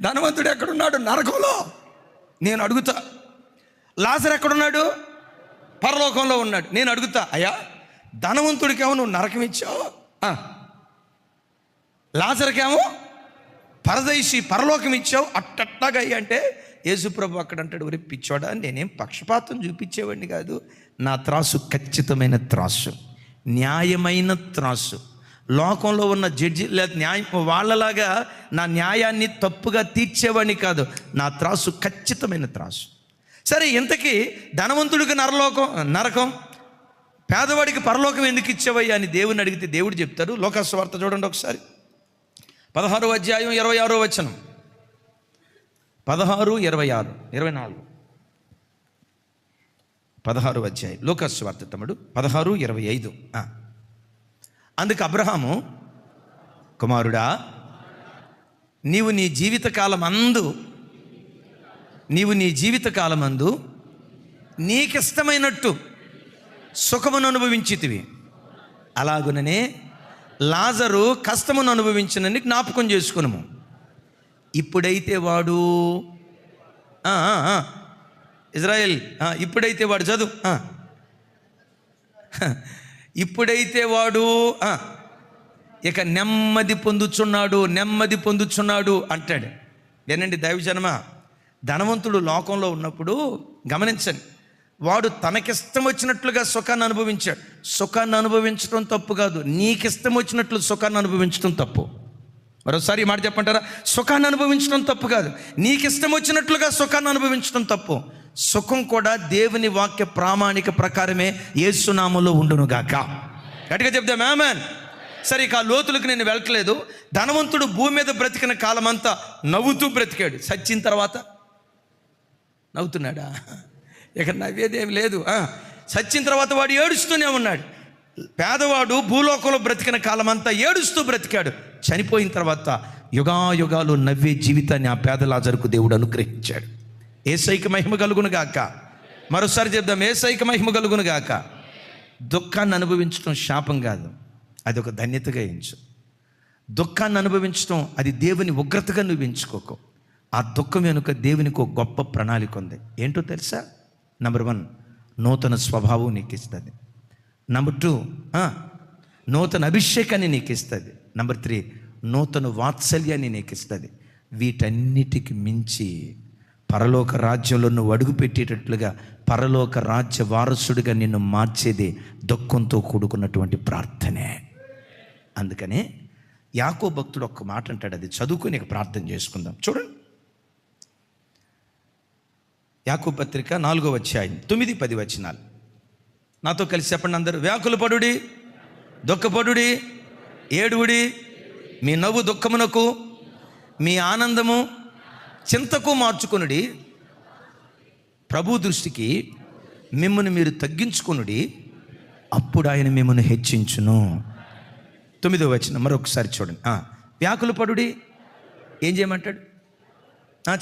ధనవంతుడు ఎక్కడున్నాడు? నరకంలో. నేను అడుగుతా, లాజరు ఎక్కడున్నాడు? పరలోకంలో ఉన్నాడు. నేను అడుగుతా, అయ్యా ధనవంతుడికేమో నువ్వు నరకం ఇచ్చావు, లాజరుకేమో పరదైసి పరలోకం ఇచ్చావు, అట్టట్టాగా అయ్యా అంటే యేసుప్రభు అక్కడ అంటాడు, ఒరే పిచ్చోడా, నేనేం పక్షపాతం చూపించేవాడిని కాదు. నా త్రాసు ఖచ్చితమైన త్రాసు, న్యాయమైన త్రాసు. లోకంలో ఉన్న జడ్జి లేదా న్యాయం వాళ్ళలాగా నా న్యాయాన్ని తప్పుగా తీర్చేవాడిని కాదు. నా త్రాసు ఖచ్చితమైన త్రాసు. సరే, ఇంతకీ ధనవంతుడికి నరకం, పేదవాడికి పరలోకం ఎందుకు ఇచ్చావయ్యా అని దేవుని అడిగితే దేవుడు చెప్తాడు. లోకాసు వార్త చూడండి ఒకసారి, 16వ అధ్యాయం 26వ వచనం. 16, 26, 24. 16వ అధ్యాయం లోకాసు వార్త తమ్ముడు 16, 25. అందుకు అబ్రహాము, కుమారుడా, నీవు నీ జీవితకాలమందు నీకిష్టమైనట్టు సుఖమును అనుభవించితివి, అలాగుననే లాజరు కష్టమును అనుభవించినని జ్ఞాపకం చేసుకున్నాము. ఇప్పుడైతే వాడు ఇజ్రాయెల్, ఇప్పుడైతే వాడు చదువు, ఇప్పుడైతే వాడు ఇక నెమ్మది పొందుచున్నాడు అంటాడు. ఏనండి దైవజనమా, ధనవంతుడు లోకంలో ఉన్నప్పుడు గమనించండి, వాడు తనకిష్టం వచ్చినట్లుగా సుఖాన్ని అనుభవించాడు. సుఖాన్ని అనుభవించడం తప్పు కాదు, నీకిష్టం వచ్చినట్లు సుఖాన్ని అనుభవించడం తప్పు. మరోసారి ఈ మాట చెప్పంటారా? సుఖాన్ని అనుభవించడం తప్పు కాదు, నీకిష్టం వచ్చినట్లుగా సుఖాన్ని అనుభవించడం తప్పు. సుఖం కూడా దేవుని వాక్య ప్రామాణిక ప్రకారమే యేసు నామములో ఉండునుగాక. గట్టిగా చెప్దాం ఆమేన్. సరే, ఇక ఆ లోతులకు నేను వెళ్ళట్లేదు. ధనవంతుడు భూమి మీద బ్రతికిన కాలమంతా నవ్వుతూ బ్రతికాడు. సచ్చిన తర్వాత నవ్వుతున్నాడా? ఇక నవ్వేదేం లేదు. సచ్చిన తర్వాత వాడు ఏడుస్తూనే ఉన్నాడు. పేదవాడు భూలోకంలో బ్రతికిన కాలమంతా ఏడుస్తూ బ్రతికాడు. చనిపోయిన తర్వాత యుగాయుగాలు నవ్వే జీవితాన్ని ఆ పేద లాజరుకు దేవుడు అనుగ్రహించాడు. యేసయ్యకి మహిమ కలుగును గాక. మరోసారి చెప్దాం, యేసయ్యకి మహిమ కలుగును గాక. దుఃఖాన్ని అనుభవించడం శాపం కాదు, అది ఒక ధన్యతగా ఎంచు. దుఃఖాన్ని అనుభవించడం అది దేవుని ఉగ్రతగా నువ్వు ఎంచుకోకు. ఆ దుఃఖం వెనుక దేవునికి ఒక గొప్ప ప్రణాళిక ఉంది. ఏంటో తెలుసా? నంబర్ 1, నూతన స్వభావం నీకు ఇస్తుంది. నంబర్ 2, నూతన అభిషేకాన్ని నీకు ఇస్తుంది. నంబర్ 3, నూతన వాత్సల్యాన్ని నీకు ఇస్తుంది. వీటన్నిటికి మించి పరలోక రాజ్యంలో నువ్వు అడుగు పెట్టేటట్లుగా పరలోక రాజ్య వారసుడిగా నిన్ను మార్చేది దుఃఖంతో కూడుకున్నటువంటి ప్రార్థనే. అందుకనే యాకోబు భక్తుడు ఒక్క మాట అంటాడు, అది చదువుకుని ప్రార్థన చేసుకుందాం. చూడండి, యాకోబు పత్రిక 4వ అధ్యాయం 9, 10 వచనాలు. నాతో కలిసి చెప్పండి అందరూ. వ్యాకుల పడుడి, దుఃఖపడుడి, ఏడువుడి, మీ నవ్వు దుఃఖమునకు, మీ ఆనందము చింతకు మార్చుకొనుడి. ప్రభు దృష్టికి మిమ్మల్ని మీరు తగ్గించుకొనుడి, అప్పుడు ఆయన మిమ్మల్ని హెచ్చించును. 9వ వచనం మరొకసారి చూడండి. వ్యాకుల పడుడి, ఏం చేయమంటాడు?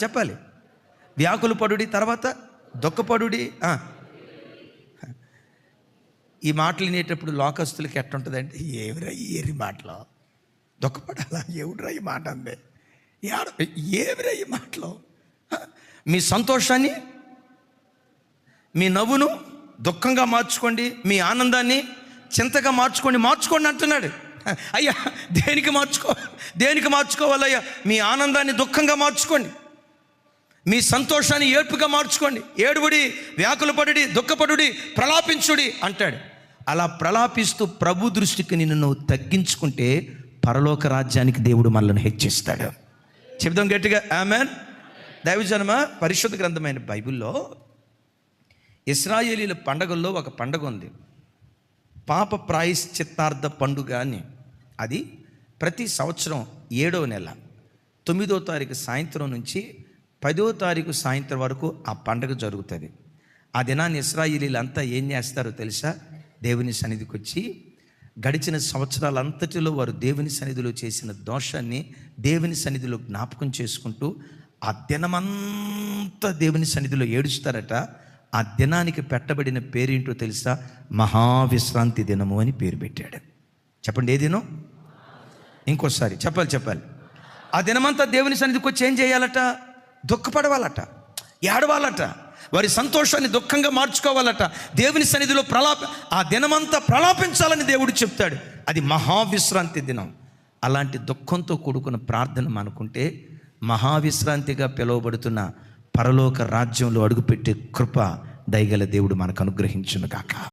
చెప్పాలి. వ్యాకుల పడుడి, తర్వాత దుఃఖపడుడి. ఈ మాటలు వినేటప్పుడు లోకస్తులకి ఎట్టుంటుందంటే, ఏమిరా ఏరి మాటలో దుఃఖపడాలా, ఏమిరా ఈ మాట అందే, ఏమిరా ఈ మాటలో. మీ సంతోషాన్ని, మీ నవ్వును దుఃఖంగా మార్చుకోండి, మీ ఆనందాన్ని చింతగా మార్చుకోండి అంటున్నాడు. అయ్యా, దేనికి మార్చుకోవాలయ్యా? మీ ఆనందాన్ని దుఃఖంగా మార్చుకోండి, మీ సంతోషాన్ని ఏడ్పుగా మార్చుకోండి. ఏడుబడి, వ్యాకులపడుడి, దుఃఖపడుడి, ప్రలాపించుడి అంటాడు. అలా ప్రలాపిస్తూ ప్రభు దృష్టికి నిన్ను నువ్వు తగ్గించుకుంటే పరలోక రాజ్యానికి దేవుడు మనల్ని హెచ్చిస్తాడు. చెప్దాం గట్టిగా ఆమేన్. దైవజనమ, పరిశుద్ధ గ్రంథమైన బైబిల్లో ఇశ్రాయేలీల పండగల్లో ఒక పండగ ఉంది, పాప ప్రాయశ్చిత్తార్థ పండుగ అని. అది ప్రతి సంవత్సరం 7వ నెల 9వ తారీఖు సాయంత్రం నుంచి 10వ తారీఖు సాయంత్రం వరకు ఆ పండగ జరుగుతుంది. ఆ దినాన్ని ఇశ్రాయేలీలంతా ఏం చేస్తారో తెలుసా? దేవుని సన్నిధికి వచ్చి గడిచిన సంవత్సరాలంతటిలో వారు దేవుని సన్నిధిలో చేసిన దోషాన్ని దేవుని సన్నిధిలో జ్ఞాపకం చేసుకుంటూ ఆ దినమంతా దేవుని సన్నిధిలో ఏడుస్తారట. ఆ దినానికి పెట్టబడిన పేరేంటో తెలుసా? మహావిశ్రాంతి దినము అని పేరు పెట్టాడు. చెప్పండి, ఏ దినం? ఇంకోసారి చెప్పాలి. ఆ దినమంతా దేవుని సన్నిధికి వచ్చి ఏం చేయాలట? దుఃఖపడవాలట, ఏడవాలట, వారి సంతోషాన్ని దుఃఖంగా మార్చుకోవాలట. దేవుని సన్నిధిలో ఆ దినమంతా ప్రలాపించాలని దేవుడు చెప్తాడు. అది మహావిశ్రాంతి దినం. అలాంటి దుఃఖంతో కూడుకున్న ప్రార్థన అనుకుంటే మహావిశ్రాంతిగా పిలువబడుతున్న పరలోక రాజ్యంలో అడుగుపెట్టే కృప దయగల దేవుడు మనకు అనుగ్రహించును గాక.